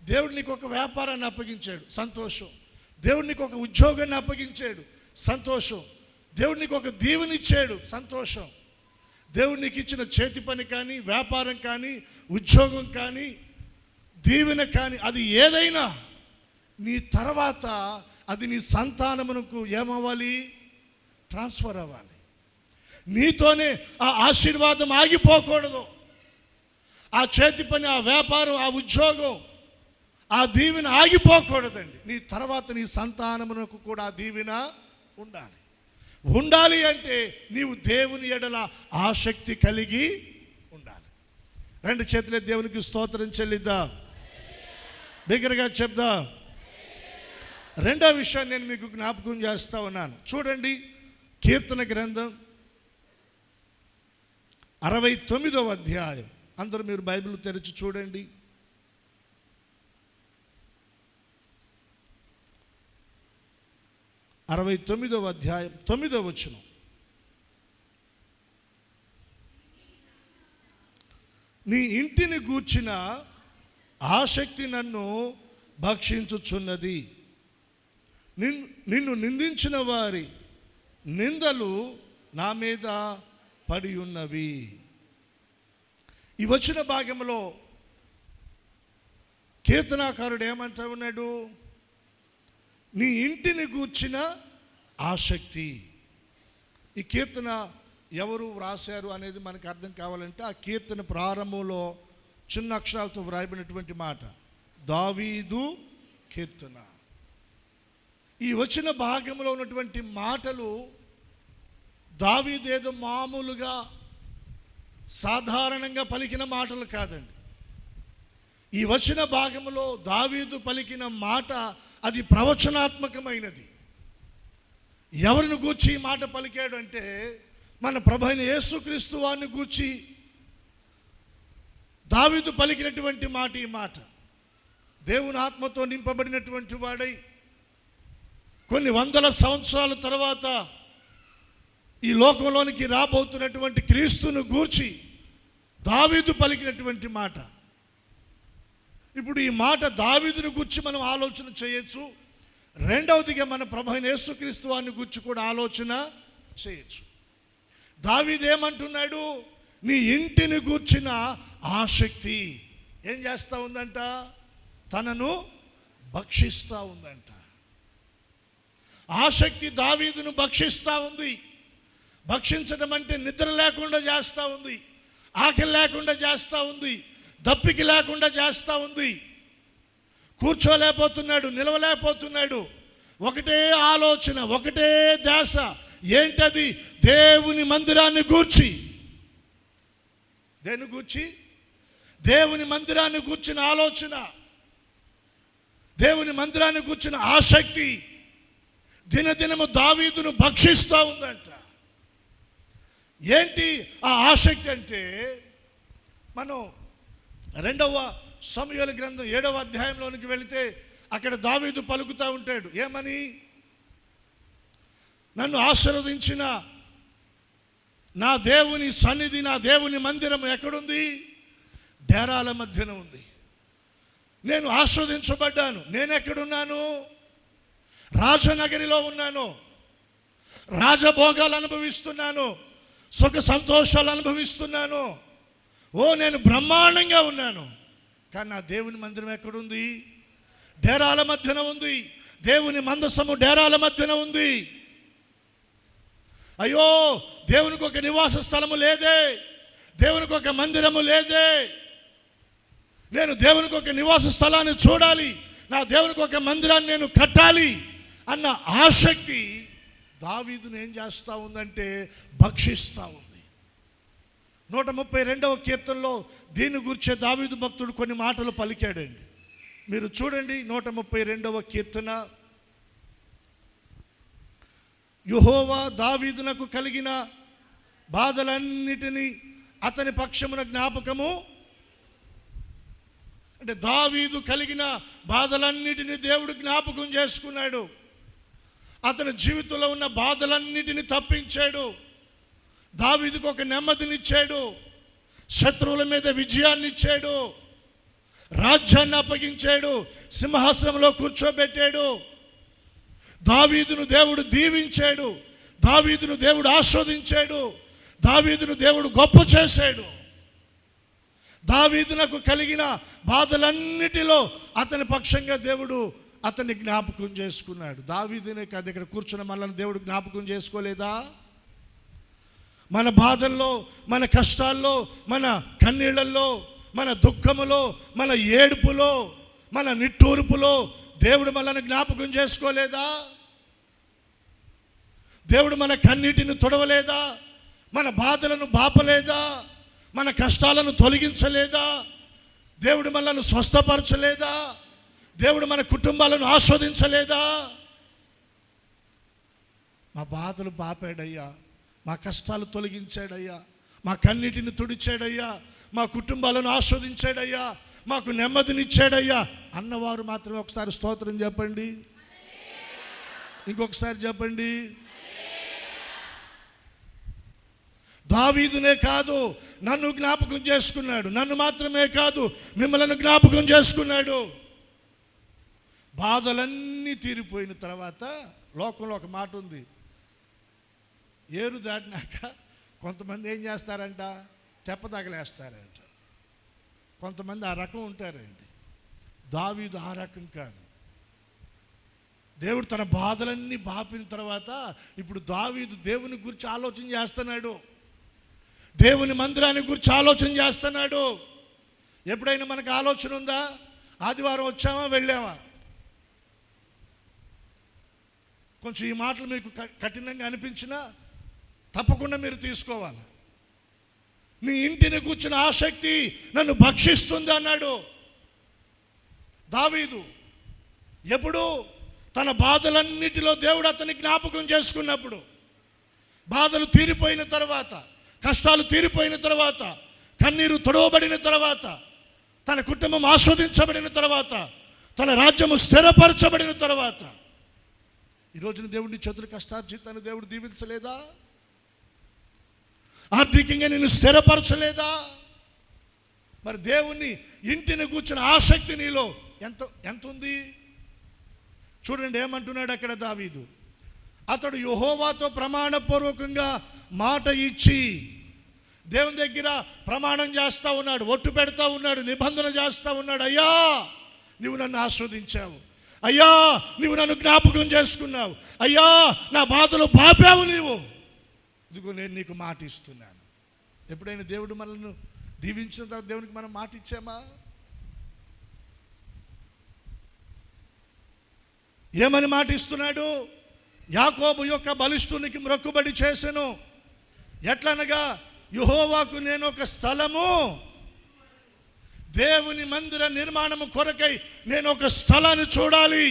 S1: దేవుడు నీకు ఒక వ్యాపారాన్ని అప్పగించాడు, సంతోషం. దేవుడు నీకు ఒక ఉద్యోగాన్ని అప్పగించాడు, సంతోషం. దేవుడు నీకు ఒక దీవెనిచ్చాడు, సంతోషం. దేవుడు నీకు ఇచ్చిన చేతి పని కానీ, వ్యాపారం కానీ, ఉద్యోగం కానీ, దీవెన కానీ, అది ఏదైనా నీ తర్వాత అది నీ సంతానమునకు ఏమవ్వాలి? ట్రాన్స్ఫర్ అవ్వాలి. నీతోనే ఆ ఆశీర్వాదం ఆగిపోకూడదు. ఆ చేతి పని, ఆ వ్యాపారం, ఆ ఉద్యోగం, ఆ దీవెన ఆగిపోకూడదండి. నీ తర్వాత నీ సంతానమునకు కూడా ఆ దీవెన ఉండాలి. ఉండాలి అంటే నీవు దేవుని ఎడల ఆసక్తి కలిగి ఉండాలి. రెండు చేతులే దేవునికి స్తోత్రం చెల్లిద్దాం. బిగ్గరగా చెప్దాం. రెండో విషయాన్ని నేను మీకు జ్ఞాపకం చేస్తా ఉన్నాను. చూడండి, కీర్తన గ్రంథం 69వ అధ్యాయం. అందరూ మీరు బైబిల్ తెరిచి చూడండి. 69వ అధ్యాయం 9వ వచనం. నీ ఇంటిని గూర్చిన ఆసక్తి నన్ను భక్షించుచున్నది. నిన్ను నిందించిన వారి నిందలు నా మీద పడి ఉన్నవి. ఈ వచ్చిన భాగంలో కీర్తనాకారుడు ఏమంటా ఉన్నాడు? నీ ఇంటిని గూర్చిన ఆసక్తి. ఈ కీర్తన ఎవరు వ్రాసారు అనేది మనకు అర్థం కావాలంటే ఆ కీర్తన ప్రారంభంలో చిన్న అక్షరాలతో వ్రాయబడినటువంటి మాట దావీదు కీర్తన. ఈ వచ్చిన భాగంలో ఉన్నటువంటి మాటలు దావీదు ఏదో మామూలుగా సాధారణంగా పలికిన మాటలు కాదండి. ఈ వచ్చిన భాగంలో దావీదు పలికిన మాట అది ప్రవచనాత్మకమైనది. ఎవరిని గూర్చి ఈ మాట పలికాడు అంటే మన ప్రభువైన యేసుక్రీస్తు వారిని గూర్చి దావీదు పలికినటువంటి మాట. ఈ మాట దేవుని ఆత్మతో నింపబడినటువంటి వాడై కొన్ని వందల సంవత్సరాల తర్వాత ఈ లోకంలోనికి రాబోతున్నటువంటి క్రీస్తును గూర్చి దావీదు పలికినటువంటి మాట. ఇప్పుడు ఈ మాట దావీదును గూర్చి మనం ఆలోచన చేయొచ్చు. రెండవదిగా మన ప్రభువైన యేసుక్రీస్తు వారిని గూర్చి కూడా ఆలోచన చేయొచ్చు. దావీదు ఏమంటున్నాడు? నీ ఇంటిని గూర్చిన ఆసక్తి ఏం చేస్తూ ఉందంట? తనను భక్షిస్తూ ఉందంట. ఆసక్తి దావీదును భక్షిస్తూ ఉంది. భక్షించడం అంటే నిద్ర లేకుండా చేస్తూ ఉంది, ఆకలి లేకుండా చేస్తూ ఉంది, దప్పిక లేకుండా చేస్తూ ఉంది. కూర్చోలేకపోతున్నాడు, నిలవలేకపోతున్నాడు. ఒకటే ఆలోచన, ఒకటే ధ్యాస. ఏంటది? దేవుని మందిరాన్ని గూర్చి. దేని గూర్చి? దేవుని మందిరాన్ని గూర్చిన ఆలోచన, దేవుని మందిరాన్ని గూర్చిన ఆసక్తి దినదినము దావీదును భక్షిస్తూ ఉందంట. ఏంటి ఆ ఆసక్తి అంటే, మనం 2వ సమూయేలు గ్రంథం 7వ అధ్యాయంలోనికి వెళితే అక్కడ దావీదు పలుకుతూ ఉంటాడు. ఏమని? నన్ను ఆశీర్వదించిన నా దేవుని సన్నిధి, నా దేవుని మందిరం ఎక్కడుంది? డేరాల మధ్యన ఉంది. నేను ఆస్వాదించబడ్డాను. నేను ఎక్కడున్నాను? రాజనగరిలో ఉన్నాను. రాజభోగాలు అనుభవిస్తున్నాను, సుఖ సంతోషాలు అనుభవిస్తున్నాను. నేను బ్రహ్మాండంగా ఉన్నాను. కానీ నా దేవుని మందిరం ఎక్కడుంది? డేరాల మధ్యన ఉంది. దేవుని మందసము డేరాల మధ్యన ఉంది. అయ్యో, దేవునికి ఒక నివాస స్థలము లేదే, దేవునికి ఒక మందిరము లేదే. నేను దేవునికి ఒక నివాస స్థలాన్ని చూడాలి, నా దేవునికి ఒక మందిరాన్ని నేను కట్టాలి అన్న ఆసక్తి దావీదును ఏం చేస్తూ ఉందంటే భక్షిస్తూ ఉంది. 132వ కీర్తనలో దీని గురించే దావీదు భక్తుడు కొన్ని మాటలు పలికాడండి. మీరు చూడండి, 132వ కీర్తన. యెహోవా దావీదునకు కలిగిన బాధలన్నిటినీ అతని పక్షమున జ్ఞాపకము. అంటే దావీదు కలిగిన బాధలన్నిటినీ దేవుడు జ్ఞాపకం చేసుకున్నాడు. అతని జీవితంలో ఉన్న బాధలన్నిటిని తప్పించాడు. దావీదుకు ఒక నెమ్మదినిచ్చాడు, శత్రువుల మీద విజయాన్ని ఇచ్చాడు, రాజ్యాన్ని అప్పగించాడు, సింహాసనంలో కూర్చోబెట్టాడు. దావీదును దేవుడు దీవించాడు, దావీదును దేవుడు ఆస్వాదించాడు, దావీదును దేవుడు గొప్ప చేశాడు. దావీదునకు కలిగిన బాధలన్నిటిలో అతని పక్షంగా దేవుడు అతన్ని జ్ఞాపకం చేసుకున్నాడు. దావీదునే కాదు, ఇక్కడ కూర్చున్న మనల్ని దేవుడు జ్ఞాపకం చేసుకోలేదా? మన బాధల్లో, మన కష్టాల్లో, మన కన్నీళ్లలో, మన దుఃఖములో, మన ఏడుపులో, మన నిట్టూర్పులో దేవుడు మనల్ని జ్ఞాపకం చేసుకోలేదా? దేవుడు మన కన్నీటిని తొడవలేదా? మన బాధలను బాపలేదా? మన కష్టాలను తొలగించలేదా? దేవుడు మనల్ని స్వస్థపరచలేదా? దేవుడు మన కుటుంబాలను ఆస్వాదించలేదా? మా బాధలు బాపాడయ్యా, మా కష్టాలు తొలగించాడయ్యా, మా కన్నీటిని తుడిచాడయ్యా, మా కుటుంబాలను ఆస్వాదించాడయ్యా, మాకు నెమ్మదినిచ్చాడయ్యా అన్నవారు మాత్రమే ఒకసారి స్తోత్రం చెప్పండి. ఇంకొకసారి చెప్పండి. దావీదునే కాదు, నన్ను జ్ఞాపకం చేసుకున్నాడు. నన్ను మాత్రమే కాదు, మిమ్మల్ని జ్ఞాపకం చేసుకున్నాడు. బాధలన్నీ తీరిపోయిన తర్వాత లోకంలో ఒక మాట ఉంది, ఏరు దాటినాక కొంతమంది ఏం చేస్తారంట? తెప్పదగలేస్తారంట. కొంతమంది ఆ రకం ఉంటారండి. దావీదు ఆ రకం కాదు. దేవుడు తన బాధలన్నీ బాపిన తర్వాత ఇప్పుడు దావీదు దేవుని గురించి ఆలోచన చేస్తున్నాడు, దేవుని మందిరాన్ని గురించి ఆలోచన చేస్తున్నాడు. ఎప్పుడైనా మనకు ఆలోచన ఉందా? ఆదివారం వచ్చామా, వెళ్ళామా? కొంచెం ఈ మాటలు మీకు కఠినంగా అనిపించినా తప్పకుండా మీరు తీసుకోవాలి. నీ ఇంటిని కూర్చున్న ఆసక్తి నన్ను భక్షిస్తుంది అన్నాడు దావీదు. ఎప్పుడు? తన బాధలన్నిటిలో దేవుడు అతన్ని జ్ఞాపకం చేసుకున్నప్పుడు. బాధలు తీరిపోయిన తర్వాత, కష్టాలు తీరిపోయిన తర్వాత, కన్నీరు తొడవబడిన తర్వాత, తన కుటుంబం ఆస్వాదించబడిన తర్వాత, తన రాజ్యము స్థిరపరచబడిన తర్వాత. ఈరోజున దేవుడిని చేతుల కష్టార్జితాన్ని దేవుడు దీవించలేదా? ఆర్థికంగా నిన్ను స్థిరపరచలేదా? మరి దేవుని ఇంటిని కూర్చున్న ఆసక్తి నీలో ఎంత ఉంది? చూడండి ఏమంటున్నాడు అక్కడ దావీదు. అతడు యెహోవాతో ప్రమాణపూర్వకంగా మాట ఇచ్చి దేవుని దగ్గర ప్రమాణం చేస్తూ ఉన్నాడు, ఒట్టు పెడతా ఉన్నాడు, నిబంధన చేస్తూ ఉన్నాడు. అయ్యా, నువ్వు నన్ను ఆస్వాదించావు, అయ్యా నువ్వు నన్ను జ్ఞాపకం చేసుకున్నావు, అయ్యా నా బాధలు బాపావు నీవు, ఇదిగో నేను నీకు మాట ఇస్తున్నాను. ఎప్పుడైనా దేవుడు మనల్ని దీవించిన తర్వాత దేవునికి మనం మాట ఇచ్చామా? ఏమని మాట ఇస్తున్నాడు? యాకోబు యొక్క బలిష్ఠునికి మ్రొక్కుబడి చేసెను. ఎట్లనగా యెహోవాకు నేను ఒక స్థలము, దేవుని మందిర నిర్మాణము కొరకై నేను ఒక స్థలాన్ని చూడాలి.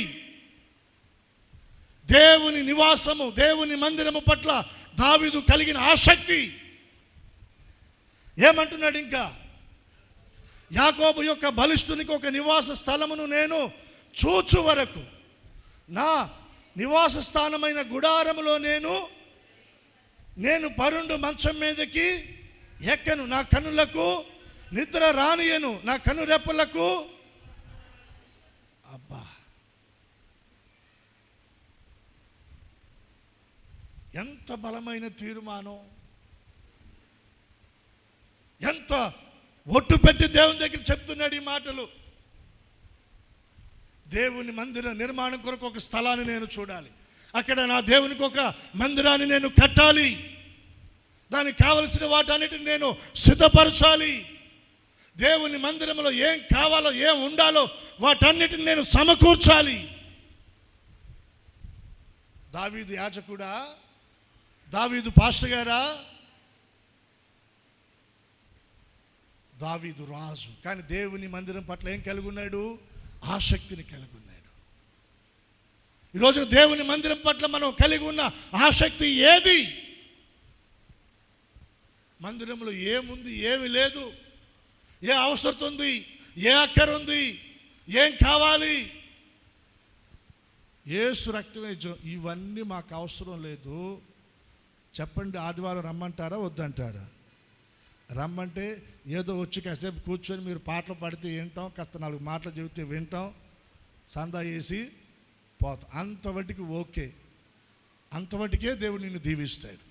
S1: దేవుని నివాసము, దేవుని మందిరము పట్ల దావీదు కలిగిన ఆసక్తి. ఏమంటున్నాడు ఇంకా? యాకోబు యొక్క బలిష్ఠునికి ఒక నివాస స్థలమును నేను చూచు వరకు నా నివాస స్థానమైన గుడారములో నేను పరుండు మంచం మీదకి ఎక్కను, నా కనులకు నిద్ర రానియను, నా కనురెప్పలకు. అబ్బా, ఎంత బలమైన తీర్మానం! ఎంత ఒట్టు పెట్టి దేవుని దగ్గర చెప్తున్నాడు ఈ మాటలు. దేవుని మందిర నిర్మాణం కొరకు ఒక స్థలాన్ని నేను చూడాలి, అక్కడ నా దేవునికి ఒక మందిరాన్ని నేను కట్టాలి, దానికి కావలసిన వాటన్నిటిని నేను సిద్ధపరచాలి, దేవుని మందిరంలో ఏం కావాలో ఏం ఉండాలో వాటన్నిటిని నేను సమకూర్చాలి. దావీదు యాజకుడా? దావీదు పాస్టర్ గారా? దావీదు రాజు. కానీ దేవుని మందిరం పట్ల ఏం కలిగి ఉన్నాడు? ఆసక్తిని కలిగి ఉన్నాడు. ఈరోజు దేవుని మందిరం పట్ల మనం కలిగి ఉన్న ఆసక్తి ఏది? మందిరంలో ఏముంది, ఏమి లేదు, ఏ అవసరం ఉంది, ఏ అక్కర ఉంది, ఏం కావాలి? యేసు రక్తమే ఇవన్నీ మాకు అవసరం లేదు. చెప్పండి, ఆదివారం రమ్మంటారా వద్దంటారా? రమ్మంటే ఏదో వచ్చి కాసేపు కూర్చొని మీరు పాటలు పాడితే వింటాం, కాస్త 4 మాటలు చెబితే వింటాం, సందా వేసి పోతాం, అంతవటికి ఓకే. అంతవటికే దేవుడు నిన్ను దీవిస్తాడు.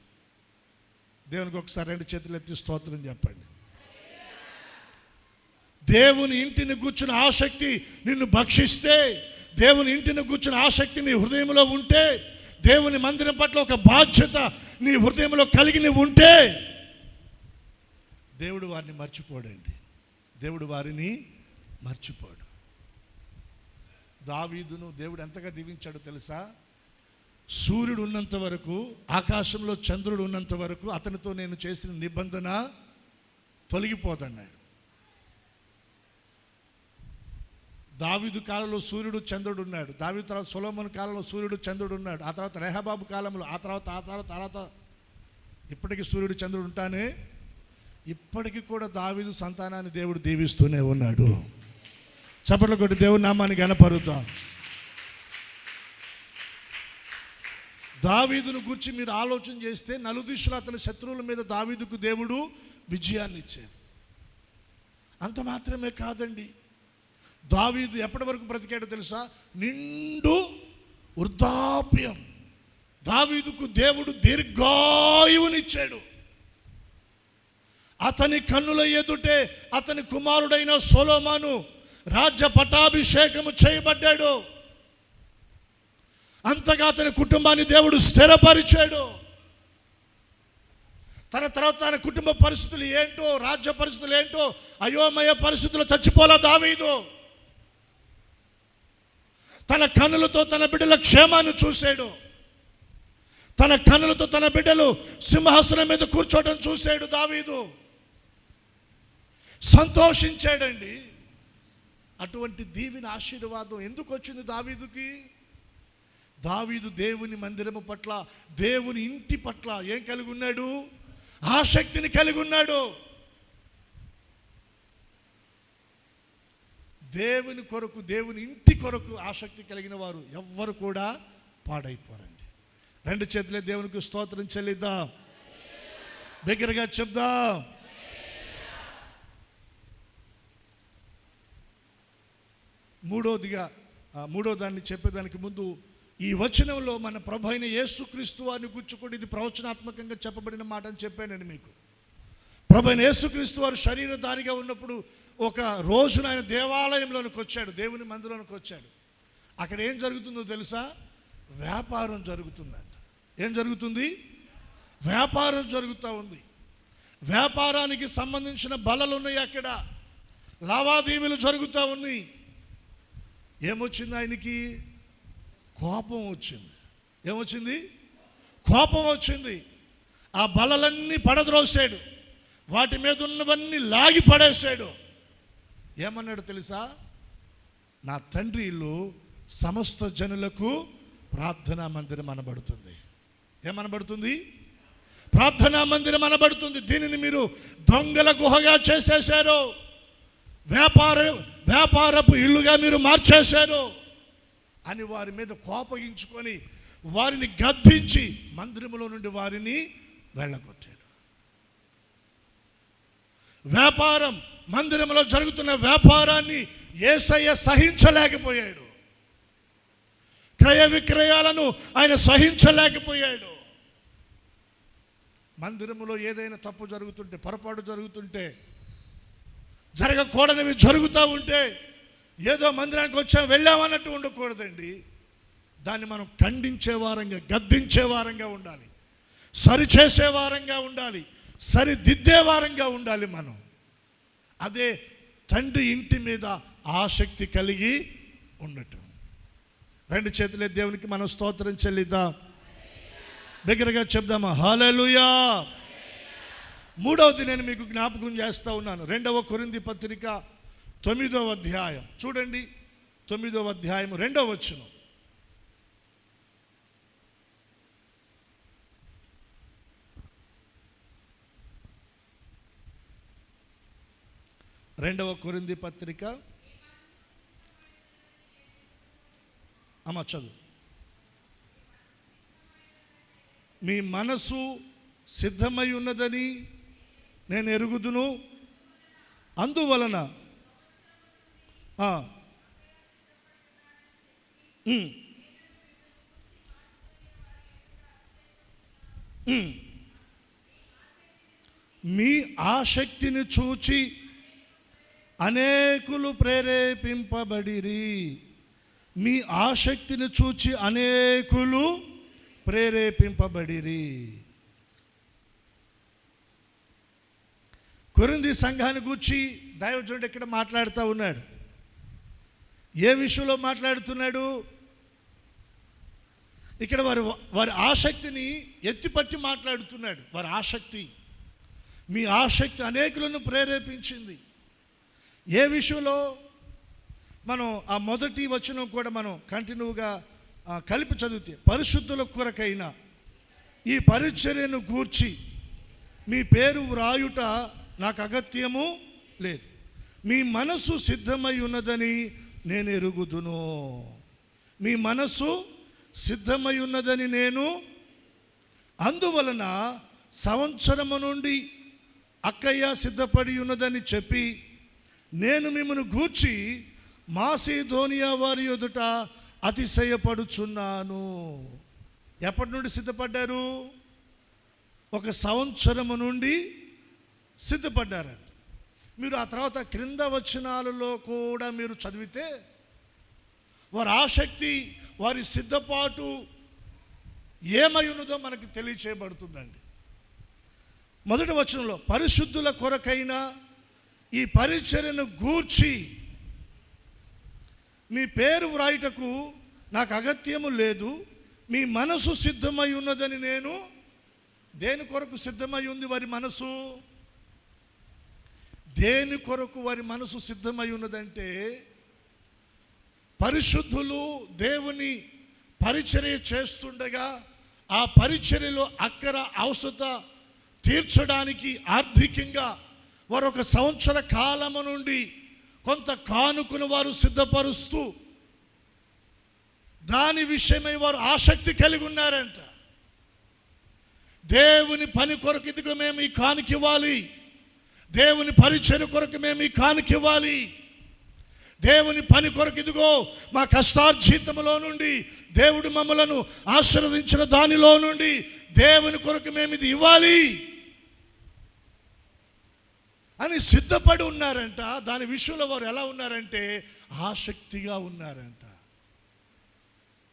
S1: దేవునికి ఒకసారి 2 చేతులు ఎత్తి స్తోత్రం చెప్పండి. దేవుని ఇంటిని కూర్చున్న ఆసక్తి నిన్ను భక్షిస్తే, దేవుని ఇంటిని కూర్చున్న ఆసక్తి నీ హృదయంలో ఉంటే, దేవుని మందిరం పట్ల ఒక బాధ్యత నీ హృదయంలో కలిగి నువ్వు ఉంటే, దేవుడు వారిని మర్చిపోడండి. దేవుడు వారిని మర్చిపోడు. దావీదును దేవుడు ఎంతగా దీవించాడో తెలుసా? సూర్యుడు ఉన్నంత వరకు, ఆకాశంలో చంద్రుడు ఉన్నంత వరకు అతనితో నేను చేసిన నిబంధన తొలగిపోదన్నాడు. దావీదు కాలంలో సూర్యుడు చంద్రుడు ఉన్నాడు. దావీదు తర్వాత సొలొమోను కాలంలో సూర్యుడు చంద్రుడు ఉన్నాడు. ఆ తర్వాత రెహబాబు కాలంలో, ఆ తర్వాత ఇప్పటికీ సూర్యుడు చంద్రుడు ఉంటానే ఇప్పటికీ కూడా దావీదు సంతానాన్ని దేవుడు దీవిస్తూనే ఉన్నాడు. చప్పట్లు కొట్టి దేవుని నామాన్ని ఘనపరుద్దాం. దావీదును గురించి మీరు ఆలోచన చేస్తే, నలుదిశలు అతని శత్రువుల మీద దావీదుకు దేవుడు విజయాన్ని ఇచ్చాడు. అంత మాత్రమే కాదండి, దావీదు ఎప్పటి వరకు బ్రతికాడో తెలుసా? నిండు వృద్ధాప్యం. దావీదుకు దేవుడు దీర్ఘాయువునిచ్చాడు. అతని కన్నుల ఎదుటే అతని కుమారుడైన సొలొమోను రాజ్య పట్టాభిషేకము చేయబడ్డాడు. అంతగా అతని కుటుంబాన్ని దేవుడు స్థిరపరిచాడు. తన తర్వాత తన కుటుంబ పరిస్థితులు ఏంటో, రాజ్య పరిస్థితులు ఏంటో, అయోమయ పరిస్థితులు చచ్చిపోలా దావీదు. తన కన్నులతో తన బిడ్డల క్షేమాన్ని చూశాడు. తన కన్నులతో తన బిడ్డలు సింహాసనం మీద కూర్చోవడం చూశాడు దావీదు. సంతోషించాడండి. అటువంటి దీవెన ఆశీర్వాదం ఎందుకు వచ్చింది దావీదుకి? దావీదు దేవుని మందిరము పట్ల, దేవుని ఇంటి పట్ల ఏం కలిగి ఉన్నాడు? ఆసక్తిని కలిగి ఉన్నాడు. దేవుని కొరకు, దేవుని ఇంటి కొరకు ఆసక్తి కలిగిన వారు ఎవ్వరు కూడా పాడైపోరండి. 2 చేతులే దేవునికి స్తోత్రం చెల్లిద్దాం, బిగ్గరగా చెప్దాం. మూడో దాన్ని చెప్పేదానికి ముందు, ఈ వచనంలో మన ప్రభు అయిన యేసుక్రీస్తు వారిని గుర్చుకుంటే ఇది ప్రవచనాత్మకంగా చెప్పబడిన మాట అని చెప్పాను మీకు. ప్రభు అయిన యేసుక్రీస్తు వారు శరీరధారిగా ఉన్నప్పుడు ఒక రోజున ఆయన దేవాలయంలోనికి వచ్చాడు, దేవుని మందిరంలోనికి వచ్చాడు. అక్కడ ఏం జరుగుతుందో తెలుసా? వ్యాపారం జరుగుతుందంట. ఏం జరుగుతుంది? వ్యాపారం జరుగుతూ ఉంది. వ్యాపారానికి సంబంధించిన బలలు ఉన్నాయి, అక్కడ లావాదేవీలు జరుగుతూ ఉన్నాయి. ఏమొచ్చింది ఆయనకి? కోపం వచ్చింది. ఏమొచ్చింది? కోపం వచ్చింది. ఆ బలలన్నీ పడద్రోసాడు, వాటి మీద ఉన్నవన్నీ లాగి పడేశాడు. ఏమన్నాడు తెలుసా? నా తండ్రి ఇల్లు సమస్త జనులకు ప్రార్థనా మందిరం అనబడుతుంది. ఏమనబడుతుంది? ప్రార్థనా మందిరం అనబడుతుంది. దీనిని మీరు దొంగల గుహగా చేసేశారు, వ్యాపారపు ఇల్లుగా మీరు మార్చేశారు అని వారి మీద కోపగించుకొని వారిని గద్దించి మందిరములో నుండి వారిని వెళ్ళగొట్టాడు. వ్యాపారం, మందిరంలో జరుగుతున్న వ్యాపారాన్ని యేసయ్య సహించలేకపోయాడు. క్రయ విక్రయాలను ఆయన సహించలేకపోయాడు. మందిరములో ఏదైనా తప్పు జరుగుతుంటే, పొరపాటు జరుగుతుంటే, జరగకూడనివి జరుగుతూ ఉంటే ఏదో మందిరానికి వచ్చాం వెళ్ళామన్నట్టు ఉండకూడదండి. దాన్ని మనం ఖండించే వారంగా, గద్దించే వారంగా ఉండాలి, సరిచేసే వారంగా ఉండాలి, సరిదిద్దే వారంగా ఉండాలి మనం. అదే తండ్రి ఇంటి మీద ఆసక్తి కలిగి ఉండటం. రెండు చేతులే దేవునికి మనం స్తోత్రం చెల్లిద్దాం. దగ్గరగా చెప్దామా? హల్లెలూయా. మూడవది నేను మీకు జ్ఞాపకం చేస్తూ ఉన్నాను. 2వ కొరింథీ పత్రిక 9వ అధ్యాయం చూడండి. 9వ అధ్యాయం 2వ వచనం. రెండవ కొరింథీ పత్రిక, అమ్మ చదువు. మీ మనసు సిద్ధమై ఉన్నదని నేను ఎరుగుదును, అందువలన మీ ఆసక్తిని చూచి అనేకులు ప్రేరేపింపబడిరి. మీ ఆసక్తిని చూచి అనేకులు ప్రేరేపింపబడిరి. కొరింథీ సంఘాన్ని గూర్చి దైవజనుడు ఇక్కడ మాట్లాడుతూ ఉన్నాడు. ఏ విషయంలో మాట్లాడుతున్నాడు? ఇక్కడ వారి ఆసక్తిని ఎత్తిపట్టి మాట్లాడుతున్నాడు. వారి ఆసక్తి, మీ ఆసక్తి అనేకులను ప్రేరేపించింది. ఏ విషయంలో? మనం ఆ మొదటి వచనం కూడా మనం కంటిన్యూగా కలిపి చదివితే, పరిశుద్ధుల కొరకైన ఈ పరిచర్యను గూర్చి మీ పేరు వ్రాయుట నాకు అగత్యము లేదు, మీ మనసు సిద్ధమై ఉన్నదని నేను ఎరుగుదును. మీ మనసు సిద్ధమై ఉన్నదని నేను, అందువలన సంవత్సరము నుండి అక్కయ్య సిద్ధపడి ఉన్నదని చెప్పి నేను మిమ్మల్ని గూర్చి మాసిదోనియా వారి ఎదుట అతిశయపడుచున్నాను. ఎప్పటి నుండి సిద్ధపడ్డారు? 1 సంవత్సరము నుండి సిద్ధపడ్డారంట. మీరు ఆ తర్వాత క్రింద వచనాలలో కూడా మీరు చదివితే వారి ఆసక్తి, వారి సిద్ధపాటు ఏమై ఉన్నదో మనకు తెలియచేయబడుతుందండి. మొదటి వచనంలో పరిశుద్ధుల కొరకైన ఈ పరిచర్యను గూర్చి మీ పేరు వ్రాయుటకు నాకు అగత్యము లేదు, మీ మనసు సిద్ధమై ఉన్నదని నేను. దేని కొరకు సిద్ధమై ఉంది వారి మనసు? దేని కొరకు వారి మనసు సిద్ధమై ఉన్నదంటే, పరిశుద్ధులు దేవుని పరిచర్య చేస్తుండగా ఆ పరిచర్యలో అక్కర అవసరత తీర్చడానికి ఆర్థికంగా వారు 1 సంవత్సర కాలము నుండి కొంత కానుకను వారు సిద్ధపరుస్తూ దాని విషయమై వారు ఆసక్తి కలిగి ఉన్నారంట. దేవుని పని కొరకు ఇదిగో మేము ఈ కానుక ఇవ్వాలి, దేవుని పరిచర్య కొరకు మేము ఈ కానుక ఇవ్వాలి, దేవుని పని కొరకు ఇదిగో మా కష్టార్జితములో నుండి దేవుడు మమ్మలను ఆశీర్వదించిన దానిలో నుండి దేవుని కొరకు మేము ఇది ఇవ్వాలి అని సిద్ధపడి ఉన్నారంట. దాని విషయంలో వారు ఎలా ఉన్నారంటే ఆసక్తిగా ఉన్నారంట.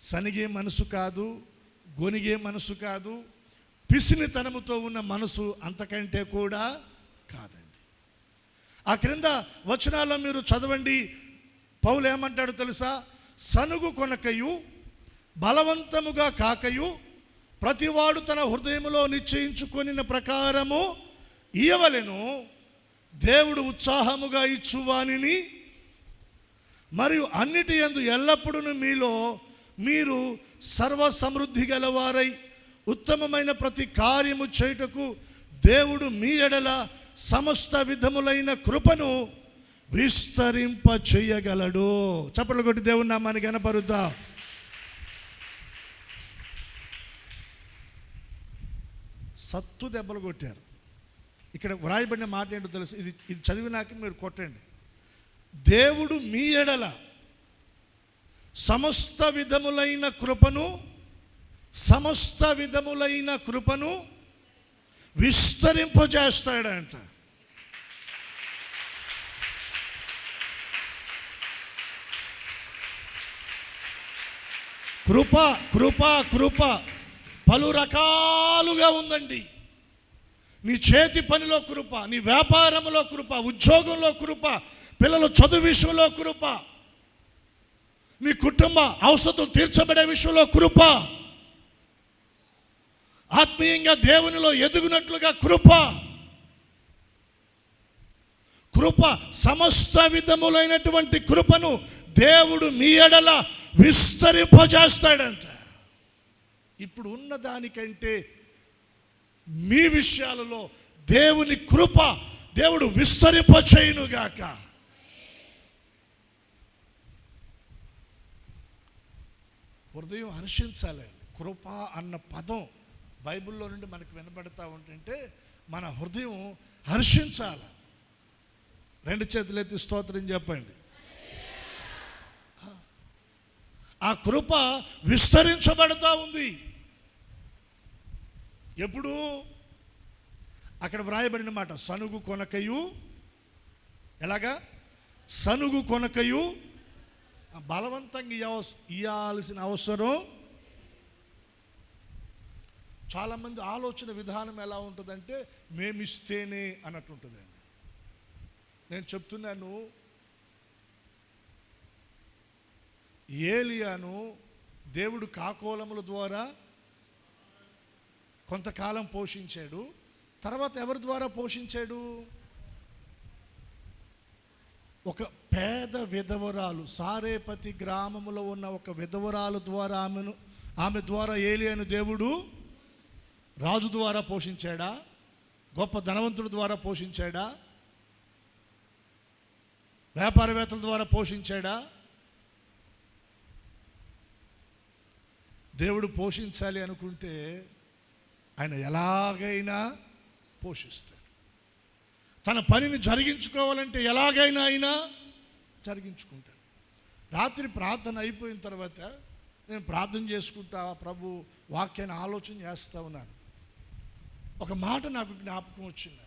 S1: సనిగే మనసు కాదు, గొనిగే మనసు కాదు, పిసినితనముతో ఉన్న మనసు అంతకంటే కూడా కాదండి. ఆ క్రింద వచనాల్లో మీరు చదవండి, పౌలు ఏమంటాడు తెలుసా? సనుగు కొనకయు బలవంతముగా కాకయు ప్రతివాడు తన హృదయములో నిశ్చయించుకొనిన ప్రకారము ఇయ్యవలెను, దేవుడు ఉత్సాహముగా ఇచ్చువానిని మరియు అన్నిటి యందు ఎల్లప్పుడూ మీలో మీరు సర్వ సమృద్ధి గలవారై ఉత్తమమైన ప్రతి కార్యము చేయుటకు దేవుడు మీ ఎడల సమస్త విధములైన కృపను విస్తరింప చేయగలడు. చప్పట్లు కొట్టి దేవుని నామాన్ని గణపరుద్దాం. సత్తు దెబ్బలు కొట్టారు. ఇక్కడ వ్రాయబడిన మాట ఏంటో తెలుసు, ఇది చదివినాక మీరు కొట్టండి. దేవుడు మీ ఎడల సమస్త విధములైన కృపను విస్తరింపజేస్తాడంట. కృప పలు రకాలుగా ఉందండి. నీ చేతి పనిలో కృప, నీ వ్యాపారంలో కృప, ఉద్యోగంలో కృప, పిల్లల చదువు విషయంలో కృప, నీ కుటుంబ అవసరం తీర్చబడే విషయంలో కృప, ఆత్మీయంగా దేవునిలో ఎదుగునట్లుగా కృప సమస్త విధములైనటువంటి కృపను దేవుడు మీ ఎడల విస్తరింపజేస్తాడంట. ఇప్పుడు ఉన్న దానికంటే మీ విషయాలలో దేవుని కృప దేవుడు విస్తరింపచేయునుగాక. హృదయం హర్షించాలి. కృప అన్న పదం బైబిల్లో నుండి మనకు వినబడతా ఉంటుంటే మన హృదయం హర్షించాలి. రెండు చేతులెత్తి స్తోత్రం చెప్పండి. ఆ కృప విస్తరించబడతా ఉంది. ఎప్పుడు? అక్కడ వ్రాయబడిన మాట, సనుగు కొనకయు, ఎలాగా? సనుగు కొనకయు, బలవంతంగా ఇవ్వాల్సిన అవసరం. చాలామంది ఆలోచన విధానం ఎలా ఉంటుందంటే మేమిస్తేనే అన్నట్టు ఉంటుందండి. నేను చెప్తున్నాను, ఏలియాను దేవుడు కాకోలముల ద్వారా కొంతకాలం పోషించాడు. తర్వాత ఎవరి ద్వారా పోషించాడు? ఒక పేద విధవరాలు, సారేపతి గ్రామంలో ఉన్న ఒక విధవరాలు ద్వారా ఆమె ద్వారా ఏలియాను దేవుడు రాజు ద్వారా పోషించాడా? గొప్ప ధనవంతుడి ద్వారా పోషించాడా? వ్యాపారవేత్తల ద్వారా పోషించాడా? దేవుడు పోషించాలి అనుకుంటే ఆయన ఎలాగైనా పోషిస్తాడు. తన పనిని జరిగించుకోవాలంటే ఎలాగైనా ఆయన జరిగించుకుంటాడు. రాత్రి ప్రార్థన అయిపోయిన తర్వాత నేను ప్రార్థన చేసుకుంటా ప్రభు వాక్యాన్ని ఆలోచన చేస్తూ ఉన్నాను. ఒక మాట నాకు జ్ఞాపకం వచ్చింది.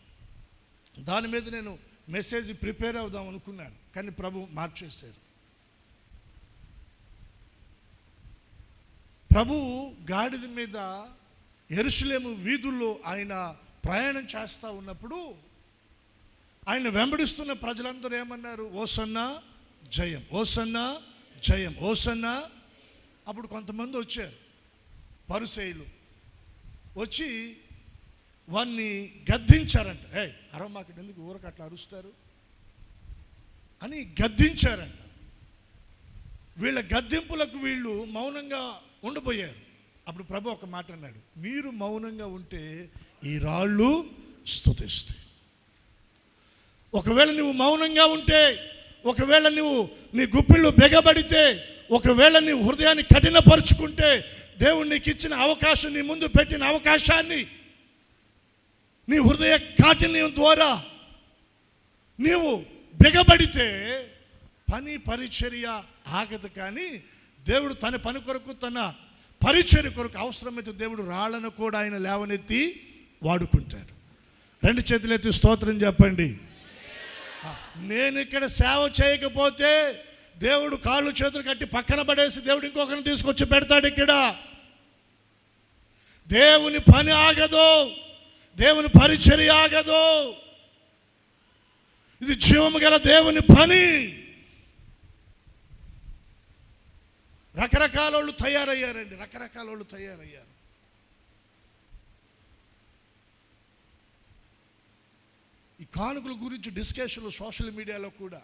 S1: దాని మీద నేను మెసేజ్ ప్రిపేర్ అవుదాం అనుకున్నాను, కానీ ప్రభు మార్చేశారు. ప్రభువు గాడిద మీద యెరూషలేము వీధుల్లో ఆయన ప్రయాణం చేస్తూ ఉన్నప్పుడు ఆయన వెంబడిస్తున్న ప్రజలందరూ ఏమన్నారు? ఓసన్నా జయం, ఓసన్నా జయం, ఓసన్నా. అప్పుడు కొంతమంది వచ్చారు, పరిసయ్యులు వచ్చి వాన్ని గద్దించారంట. అరవమాకండి, ఎందుకు ఊరకు అట్లా అరుస్తారు అని గద్దించారంట. వీళ్ళ గద్దింపులకు వీళ్ళు మౌనంగా ఉండిపోయారు. అప్పుడు ప్రభు ఒక మాట అన్నాడు, మీరు మౌనంగా ఉంటే ఈ రాళ్ళు స్తుతిస్తాయి. ఒకవేళ నువ్వు మౌనంగా ఉంటే, ఒకవేళ నువ్వు నీ గుప్పిళ్ళు బెగబడితే, ఒకవేళ నీ హృదయాన్ని కఠినపరుచుకుంటే, దేవుడు నీకు ఇచ్చిన అవకాశం, నీ ముందు పెట్టిన అవకాశాన్ని నీ హృదయ కాఠిన్యం ద్వారా నీవు బెగబడితే పని పరిచర్య ఆగదు. కానీ దేవుడు తన పని కొరకు, తన పరిచర్య కొరకు అవసరమైతే దేవుడు రాళ్లను కూడా ఆయన లేవనెత్తి వాడుకుంటాడు. రెండు చేతులెత్తి స్తోత్రం చెప్పండి. నేను ఇక్కడ సేవ చేయకపోతే దేవుడు కాళ్ళు చేతులు కట్టి పక్కన పడేసి దేవుడు ఇంకొకరిని తీసుకొచ్చి పెడతాడు. ఇక్కడ దేవుని పని ఆగదు, దేవుని పరిచర్య ఆగదు. ఇది జీవము గల దేవుని పని. రకరకాల వాళ్ళు తయారయ్యారండి, రకరకాల వాళ్ళు తయారయ్యారు. ఈ కానుకల గురించి డిస్కషన్లు సోషల్ మీడియాలో కూడా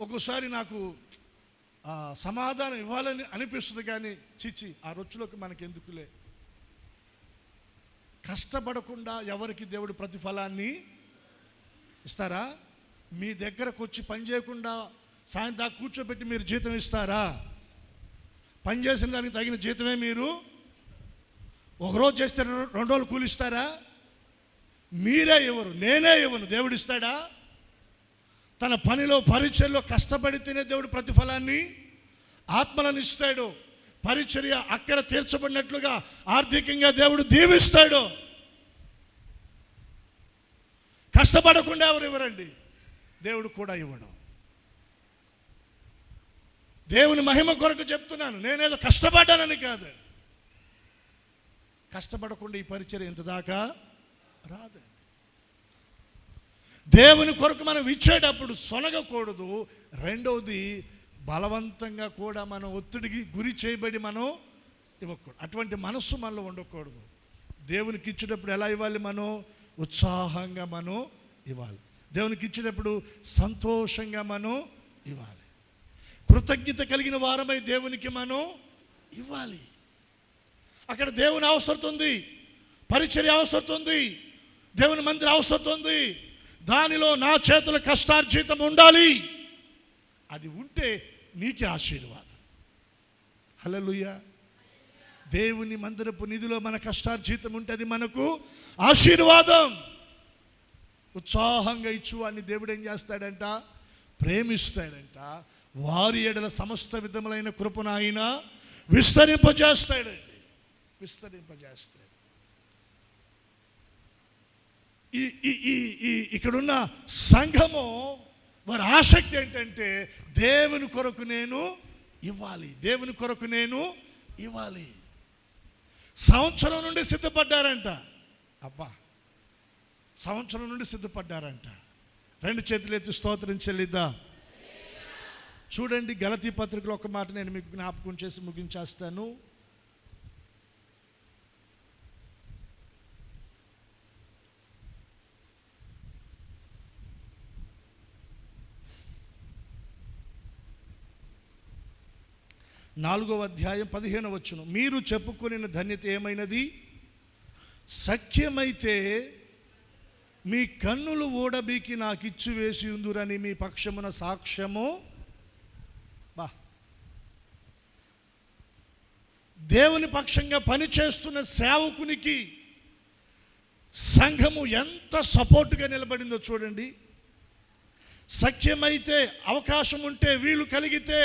S1: ఒక్కోసారి నాకు సమాధానం ఇవ్వాలని అనిపిస్తుంది, కానీ చిచి ఆ రొచ్చులోకి మనకి ఎందుకులే. కష్టపడకుండా ఎవరికి దేవుడు ప్రతిఫలాన్ని ఇస్తారా? మీ దగ్గరకు వచ్చి పని చేయకుండా సాయంత్రం కూర్చోబెట్టి మీరు జీతం ఇస్తారా? పని చేసిన దానికి తగిన జీతమే మీరు ఒకరోజు చేస్తే 2 రోజులు కూలిస్తారా? మీరే ఇవ్వరు, నేనే ఇవ్వను, దేవుడు ఇస్తాడా? తన పనిలో పరిచర్యలో కష్టపడితేనే దేవుడు ప్రతిఫలాన్ని ఆత్మలను ఇస్తాడు. పరిచర్య అక్కర తీర్చబడినట్లుగా ఆర్థికంగా దేవుడు దీవిస్తాడు. కష్టపడకుండా ఎవరు ఇవ్వరండి, దేవుడు కూడా ఇవ్వడు. దేవుని మహిమ కొరకు చెప్తున్నాను, నేనేదో కష్టపడ్డానని కాదు. కష్టపడకుండా ఈ పరిచర్య ఇంత దాకా రాదండి. దేవుని కొరకు మనం ఇచ్చేటప్పుడు సొనగకూడదు. రెండవది, బలవంతంగా కూడా మనం ఒత్తిడికి గురి చేయబడి మనం ఇవ్వకూడదు. అటువంటి మనస్సు మనలో ఉండకూడదు. దేవునికి ఇచ్చేటప్పుడు ఎలా ఇవ్వాలి? మనం ఉత్సాహంగా మనం ఇవ్వాలి. దేవునికి ఇచ్చేటప్పుడు సంతోషంగా మనం ఇవ్వాలి. కృతజ్ఞత కలిగిన వారమై దేవునికి మనం ఇవ్వాలి. అక్కడ దేవుని అవసరం ఉంది, పరిచర్య అవసరం ఉంది, దేవుని మందిరం అవసరం ఉంది. దానిలో నా చేతుల కష్టార్జితం ఉండాలి. అది ఉంటే నీకే ఆశీర్వాదం. హల్లెలూయా. దేవుని మందిరపు నిధిలో మన కష్టార్జితం ఉంటే అది మనకు ఆశీర్వాదం. ఉత్సాహంగా ఇచ్చు అని దేవుడు ఏం చేస్తాడంట? ప్రేమిస్తాడంట. వారి ఎడల సమస్త విధములైన కృపను ఆయన విస్తరింపజేస్తాడండి, విస్తరింపజేస్తాడు. ఇక్కడున్న సంఘము వారి ఆసక్తి ఏంటంటే దేవుని కొరకు నేను ఇవ్వాలి, దేవుని కొరకు నేను ఇవ్వాలి. సంవత్సరం నుండి సిద్ధపడ్డారంట. అబ్బా, సంవత్సరం నుండి సిద్ధపడ్డారంట. 2 చేతులు ఎత్తి స్తోత్రం చెల్లిద్దాం. చూడండి, గలతీ పత్రికలో ఒక మాట నేను మీకు జ్ఞాపకం చేసి ముగించేస్తాను. నాలుగవ అధ్యాయం 15వ వచనం. మీరు చెప్పుకొనిన ధన్యత ఏమైనది? సఖ్యమైతే మీ కన్నులు ఊడబీకి నాకు ఇచ్చి వేసి ఉందురని మీ పక్షమున సాక్ష్యము. దేవుని పక్షంగా పనిచేస్తున్న సేవకునికి సంఘము ఎంత సపోర్టుగా నిలబడిందో చూడండి. సఖ్యమైతే, అవకాశం ఉంటే, వీలు కలిగితే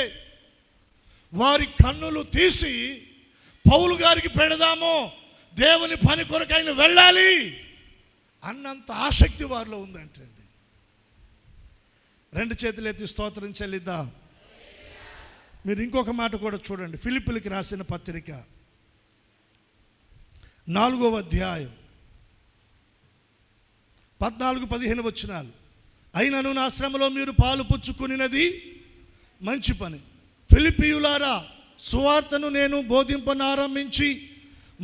S1: వారి కన్నులు తీసి పౌలు గారికి పెడదాము, దేవుని పని కొరకు ఆయన వెళ్ళాలి అన్నంత ఆసక్తి వారిలో ఉందంటండి. 2 చేతులు ఎత్తి స్తోత్రం చెల్లిద్దాం. మీరు ఇంకొక మాట కూడా చూడండి. ఫిలిప్పీయులకు రాసిన పత్రిక 4వ అధ్యాయం 14-15 వచనాలు. అయినను నా శ్రమలో మీరు పాలు పుచ్చుకునినది మంచి పని. ఫిలిప్పీయులారా, సువార్తను నేను బోధింపనారంభించి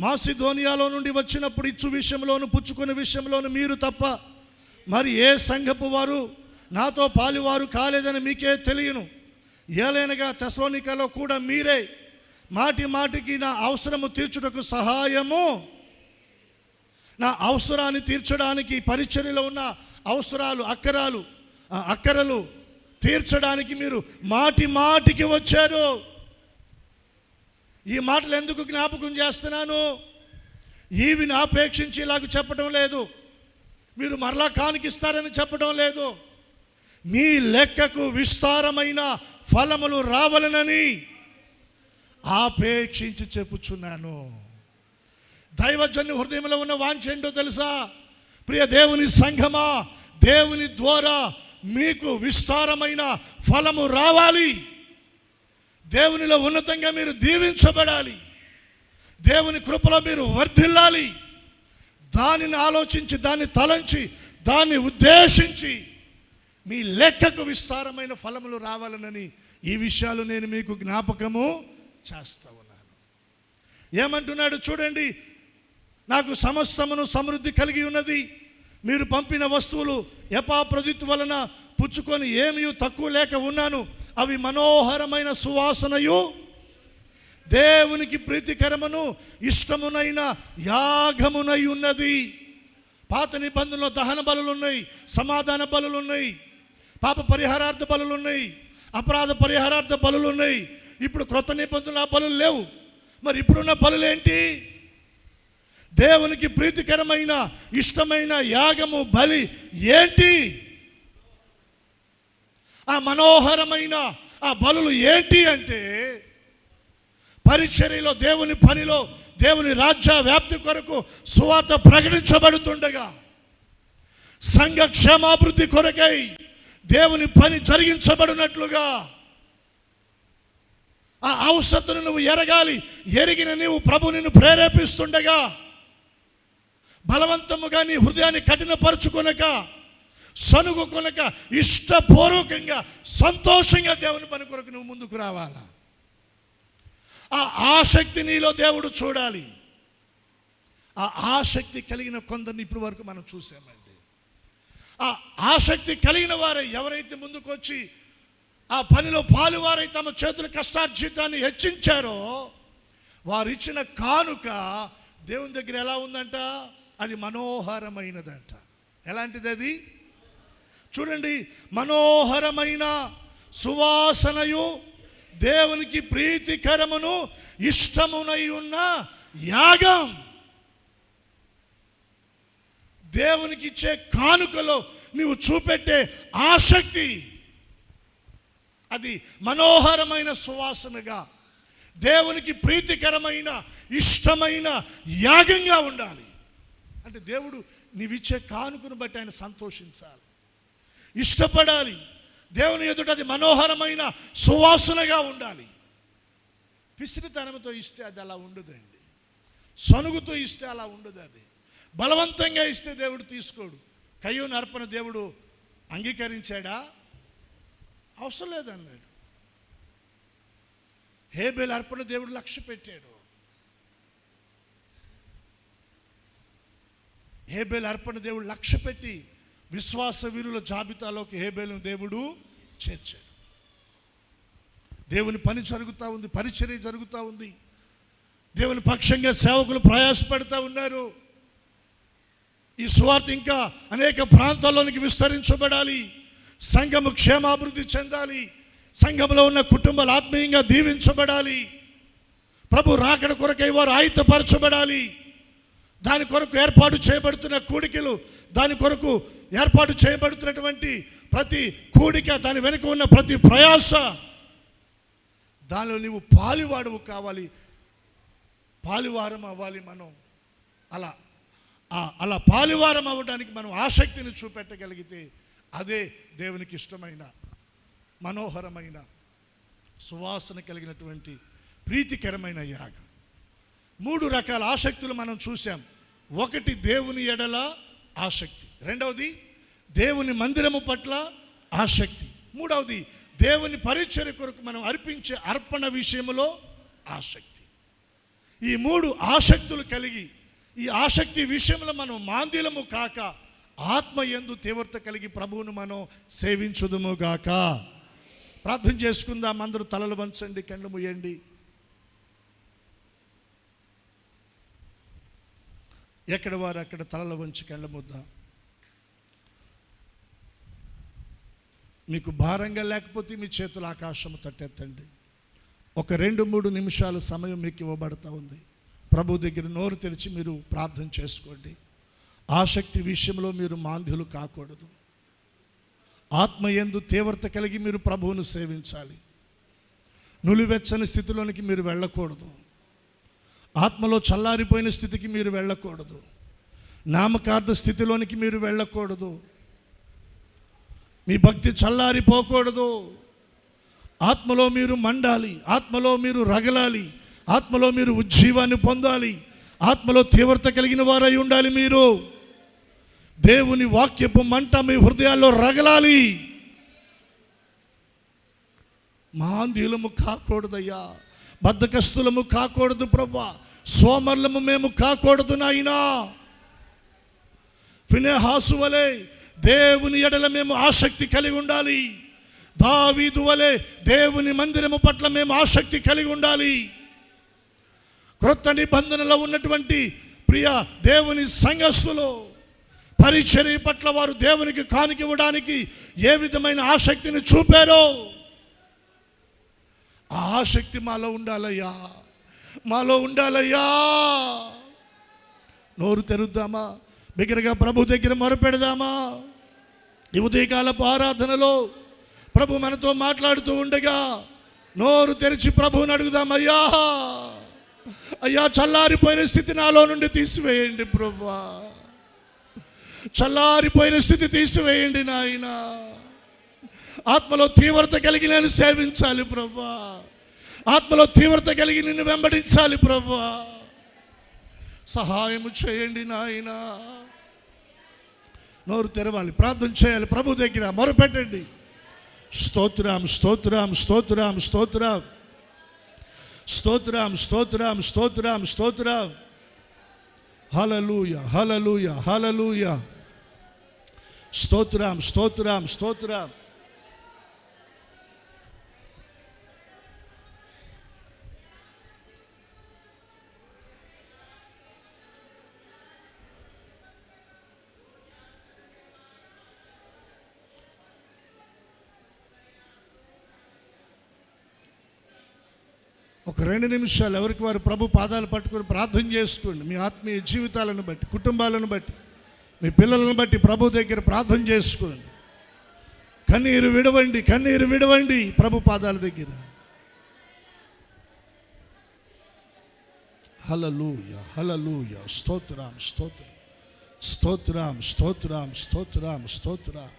S1: మాసిదోనియాలో నుండి వచ్చినప్పుడు ఇచ్చు విషయంలోను పుచ్చుకునే విషయంలోను మీరు తప్ప మరి ఏ సంఘపు వారు నాతో పాలువారు కాలేదని మీకే తెలియను. ఏలైనగా తెస్సలోనికలో కూడా మీరే మాటి మాటికి నా అవసరము తీర్చుటకు సహాయము, నా అవసరాన్ని తీర్చడానికి, పరిచర్యలో ఉన్న అవసరాలు అక్కరలు తీర్చడానికి మీరు మాటి మాటికి వచ్చారు. ఈ మాటలు ఎందుకు జ్ఞాపకం చేస్తున్నాను? ఈవిని ఆపేక్షించి ఇలాగ చెప్పడం లేదు, మీరు మరలా కానుకిస్తారని చెప్పడం లేదు. మీ లెక్కకు విస్తారమైన ఫలములు రావాలనని ఆపేక్షించి చెప్పుచున్నాను. దైవజన్య హృదయంలో ఉన్న వాంఛ ఏంటో తెలుసా? ప్రియ దేవుని సంఘమా, దేవుని ద్వారా మీకు విస్తారమైన ఫలము రావాలి. దేవునిలో ఉన్నతంగా మీరు దీవించబడాలి. దేవుని కృపలో మీరు వర్ధిల్లాలి. దానిని ఆలోచించి, దాన్ని తలంచి, దాన్ని ఉద్దేశించి మీ లెక్కకు విస్తారమైన ఫలములు రావాలనని ఈ విషయాలు నేను మీకు జ్ఞాపకము చేస్తా ఉన్నాను. ఏమంటున్నాడు చూడండి, నాకు సమస్తమును సమృద్ధి కలిగి ఉన్నది. మీరు పంపిన వస్తువులు ఎపాఫ్రోదితు వలన పుచ్చుకొని ఏమీ తక్కువ లేక ఉన్నాను. అవి మనోహరమైన సువాసనయు దేవునికి ప్రీతికరమును ఇష్టమునైన యాగమునై ఉన్నది. పాత నిబంధనలో దహన బలులు ఉన్నాయి, సమాధాన బలులు ఉన్నాయి, పాప పరిహారార్థ బలులు ఉన్నాయి, అపరాధ పరిహారార్థ బలులు ఉన్నాయి. ఇప్పుడు క్రొత్త నిబంధనలు ఆ బలులు లేవు. మరి ఇప్పుడున్న బలులు ఏంటి? దేవునికి ప్రీతికరమైన ఇష్టమైన యాగము బలి ఏంటి? ఆ మనోహరమైన ఆ బలులు ఏంటి అంటే, పరిచర్యలో, దేవుని పనిలో, దేవుని రాజ్య వ్యాప్తి కొరకు సువార్త ప్రకటించబడుతుండగా, సంఘ క్షేమాభివృద్ధి కొరకై దేవుని పని జరిగించబడినట్లుగా ఆ అవసరతను నువ్వు ఎరగాలి. ఎరిగిన నీవు ప్రభు నిన్ను ప్రేరేపిస్తుండగా బలవంతముగా నీ హృదయాన్ని కఠినపరుచుకొనక, సనుగుకొనక, ఇష్టపూర్వకంగా సంతోషంగా దేవుని పని కొరకు నువ్వు ముందుకు రావాలా. ఆ ఆసక్తి నీలో దేవుడు చూడాలి. ఆ ఆసక్తి కలిగిన కొందరిని ఇప్పటి వరకు మనం చూసామండి. ఆ ఆసక్తి కలిగిన వారే ఎవరైతే ముందుకు వచ్చి ఆ పనిలో పాలువారై తమ చేతుల కష్టార్జితాన్ని హెచ్చించారో, వారు ఇచ్చిన కానుక దేవుని దగ్గర ఎలా ఉందంట? అది మనోహరమైనదంట. ఎలాంటిది అది? చూడండి, మనోహరమైన సువాసనయు దేవునికి ప్రీతికరమును ఇష్టమునై ఉన్న యాగం. దేవునికి ఇచ్చే కానుకలో నీవు చూపెట్టే ఆసక్తి అది మనోహరమైన సువాసనగా, దేవునికి ప్రీతికరమైన ఇష్టమైన యాగంగా ఉండాలి. అంటే దేవుడు నీవిచ్చే కానుకను బట్టి ఆయన సంతోషించాలి, ఇష్టపడాలి. దేవుని ఎదుట అది మనోహరమైన సువాసనగా ఉండాలి. పిసిరితనంతో ఇస్తే అది అలా ఉండదండి. సనుగుతో ఇస్తే అలా ఉండదు. అది బలవంతంగా ఇస్తే దేవుడు తీసుకోడు. కయ్యూని అర్పణ దేవుడు అంగీకరించాడా? అవసరం లేదన్నాడు. హేబేలు అర్పణ దేవుడు లక్ష్య పెట్టాడు. హేబేలు అర్పణ దేవుడు లక్ష్య పెట్టి విశ్వాస వీరుల జాబితాలోకి హేబేలును దేవుడు చేర్చాడు. దేవుని పని జరుగుతూ ఉంది, పరిచర్య జరుగుతూ ఉంది. దేవుని పక్షంగా సేవకులు ప్రయాసపడుతూ ఉన్నారు. ఈ సువార్త ఇంకా అనేక ప్రాంతాల్లోనికి విస్తరించబడాలి. సంఘము క్షేమాభివృద్ధి చెందాలి. సంఘంలో ఉన్న కుటుంబాలు ఆత్మీయంగా దీవించబడాలి. ప్రభు రాకడ కొరకై వారు ఆయుధపరచబడాలి. దాని కొరకు ఏర్పాటు చేయబడుతున్న కూడికలు, దాని కొరకు ఏర్పాటు చేయబడుతున్నటువంటి ప్రతి కూడిక, దాని వెనుక ఉన్న ప్రతి ప్రయాస, దానిలో నీవు పాలువాడవు కావాలి, పాలువారం అవ్వాలి. మనం అలా పాలువారం అవ్వడానికి మనం ఆసక్తిని చూపెట్టగలిగితే అదే దేవునికి ఇష్టమైన మనోహరమైన సువాసన కలిగినటువంటి ప్రీతికరమైన యాగం. 3 రకాల ఆసక్తులు మనం చూసాం. ఒకటి దేవుని ఎడల ఆసక్తి, రెండవది దేవుని మందిరము పట్ల ఆసక్తి, మూడవది దేవుని పరిచర్య కొరకు మనం అర్పించే అర్పణ విషయంలో ఆసక్తి. ఈ 3 ఆసక్తులు కలిగి, ఈ ఆసక్తి విషయంలో మనం మాంద్యలము కాక ఆత్మ యందు తీవ్రత కలిగి ప్రభువును మనం సేవించుదుము గాక. ప్రార్థన చేసుకుందాం. అందరూ తలలు వంచండి, కళ్ళు మూయండి. ఎక్కడ వారు అక్కడ తలలు వంచి కళ్ళ ముద్దాం. మీకు భారంగా లేకపోతే మీ చేతులు ఆకాశము తట్టెత్తండి. ఒక 2-3 నిమిషాల సమయం మీకు ఇవ్వబడతా ఉంది. ప్రభు దగ్గర నోరు తెరిచి మీరు ప్రార్థన చేసుకోండి. ఆసక్తి విషయంలో మీరు మాంద్యులు కాకూడదు. ఆత్మయందు తీవ్రత కలిగి మీరు ప్రభువును సేవించాలి. నులివెచ్చని స్థితిలోనికి మీరు వెళ్ళకూడదు. ఆత్మలో చల్లారిపోయిన స్థితికి మీరు వెళ్ళకూడదు. నామకార్థ స్థితిలోనికి మీరు వెళ్ళకూడదు. మీ భక్తి చల్లారిపోకూడదు. ఆత్మలో మీరు మండాలి, ఆత్మలో మీరు రగలాలి, ఆత్మలో మీరు ఉజ్జీవాన్ని పొందాలి, ఆత్మలో తీవ్రత కలిగిన వారై ఉండాలి. మీరు దేవుని వాక్యపు మంట మీ హృదయాల్లో రగలాలి. మాంద్యులము కాకూడదయ్యా, బద్ధకస్తులము కాకూడదు ప్రభువా, సోమర్లము మేము కాకూడదు నాయనా. ఫినెహాసు వలె దేవుని ఎడల మేము ఆసక్తి కలిగి ఉండాలి. దావీదు వలె దేవుని మందిరము పట్ల మేము ఆసక్తి కలిగి ఉండాలి. క్రొత్త నిబంధనలో ఉన్నటువంటి ప్రియ దేవుని సంఘస్థులు పరిచర్య పట్ల వారు దేవునికి కానుక ఇవ్వడానికి ఏ విధమైన ఆసక్తిని చూపారో ఆ ఆసక్తి మాలో ఉండాలయ్యా, మాలో ఉండాలయ్యా. నోరు తెరుద్దామా, బిగ్గరగా ప్రభు దగ్గర మొరపెడదామా. ఈ ఉదయకాలపు ఆరాధనలో ప్రభు మనతో మాట్లాడుతూ ఉండగా నోరు తెరిచి ప్రభువుని అడుగుదామయ్యా. అయ్యా, చల్లారిపోయిన స్థితి నాలో నుండి తీసివేయండి ప్రభువా, చల్లారిపోయిన స్థితి తీసివేయండి నాయన. ఆత్మలో తీవ్రత కలిగి నేను సేవించాలి ప్రభువా, ఆత్మలో తీవ్రత కలిగి నిన్ను వెంబడించాలి ప్రభువా. సహాయము చేయండి నాయన. నోరు తెరవాలి, ప్రార్థన చేయాలి, ప్రభు దగ్గర మొరపెట్టండి. స్తోత్రం స్తోత్రం స్తోత్రం స్తోత్రం స్తోత్రం స్తోత్రం స్తోత్రం స్తోత్రం. హల్లెలూయా హల్లెలూయా హల్లెలూయా. స్తోత్రం స్తోత్రం స్తోత్రం. ఒక 2 నిమిషాలు ఎవరికి వారు ప్రభు పాదాలు పట్టుకొని ప్రార్థన చేసుకోండి. మీ ఆత్మీయ జీవితాలను బట్టి, కుటుంబాలను బట్టి, మీ పిల్లలను బట్టి ప్రభు దగ్గర ప్రార్థన చేసుకోండి. కన్నీరు విడవండి, కన్నీరు విడవండి ప్రభు పాదాల దగ్గర. హల్లెలూయా హల్లెలూయా. స్తోత్రం స్తోత్రం స్తోత్రం స్తోత్రం స్తోత్రం స్తోత్రం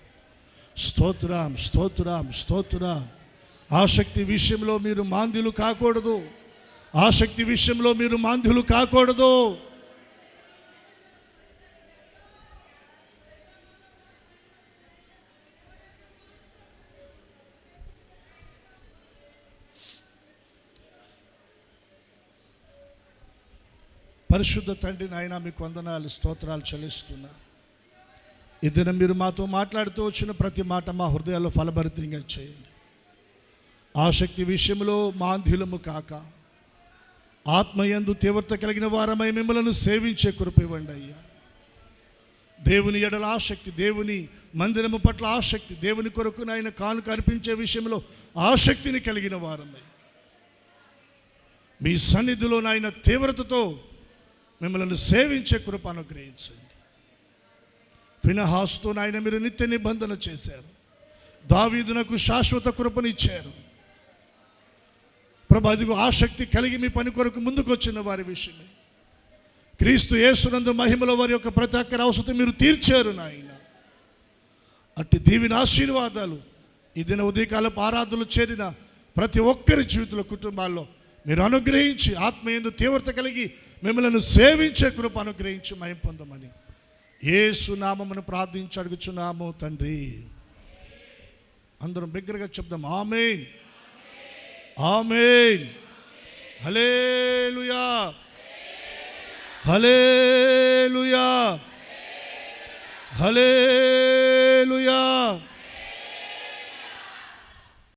S1: స్తోత్రం స్తోత్రం స్తోత్రం. ఆసక్తి విషయంలో మీరు మాంద్యులు కాకూడదు, ఆసక్తి విషయంలో మీరు మాంద్యులు కాకూడదు. పరిశుద్ధ తండ్రి నాయన, మీకు వందనాలు స్తోత్రాలు చెల్లిస్తున్నా. ఈ దినం మీరు మాతో మాట్లాడుతూ వచ్చిన ప్రతి మాట మా హృదయాల్లో ఫలభరితంగా చేయండి. ఆసక్తి విషయంలో మాంద్యులము కాక ఆత్మయందు తీవ్రత కలిగిన వారమై మిమ్మలను సేవించే కృప ఇవ్వండి అయ్యా. దేవుని ఎడల ఆసక్తి, దేవుని మందిరము పట్ల ఆసక్తి, దేవుని కొరకు నాయన కానుక అర్పించే విషయంలో ఆసక్తిని కలిగిన వారమై మీ సన్నిధిలో నాయన తీవ్రతతో మిమ్మల్ని సేవించే కృప అనుగ్రహించండి. ఫినెహాసుతో నాయన మీరు నిత్య నిబంధన చేశారు, దావీదునకు శాశ్వత కృపనిచ్చారు ప్రభు. అదిగో ఆసక్తి కలిగి మీ పని కొరకు ముందుకు వచ్చిన వారి విషయమే క్రీస్తు యేసునందు మహిమలో వారి యొక్క ప్రతి ఒక్కరి అవసరం మీరు తీర్చారు నాయన. అట్టి దీవెన ఆశీర్వాదాలు ఈ దిన ఉదయకాలపు ఆరాధనలు చేరిన ప్రతి ఒక్కరి జీవితంలో, కుటుంబాల్లో మీరు అనుగ్రహించి ఆత్మయందు తీవ్రత కలిగి మిమ్మల్ని సేవించే కృప అనుగ్రహించి మహిమ పొందమని యేసు నామమును ప్రార్థించి అడుగుచున్నాము తండ్రి. అందరం బిగ్గరగా చెప్దాం, ఆమేన్ ఆమేన్. హల్లెలూయా హల్లెలూయా హల్లెలూయా.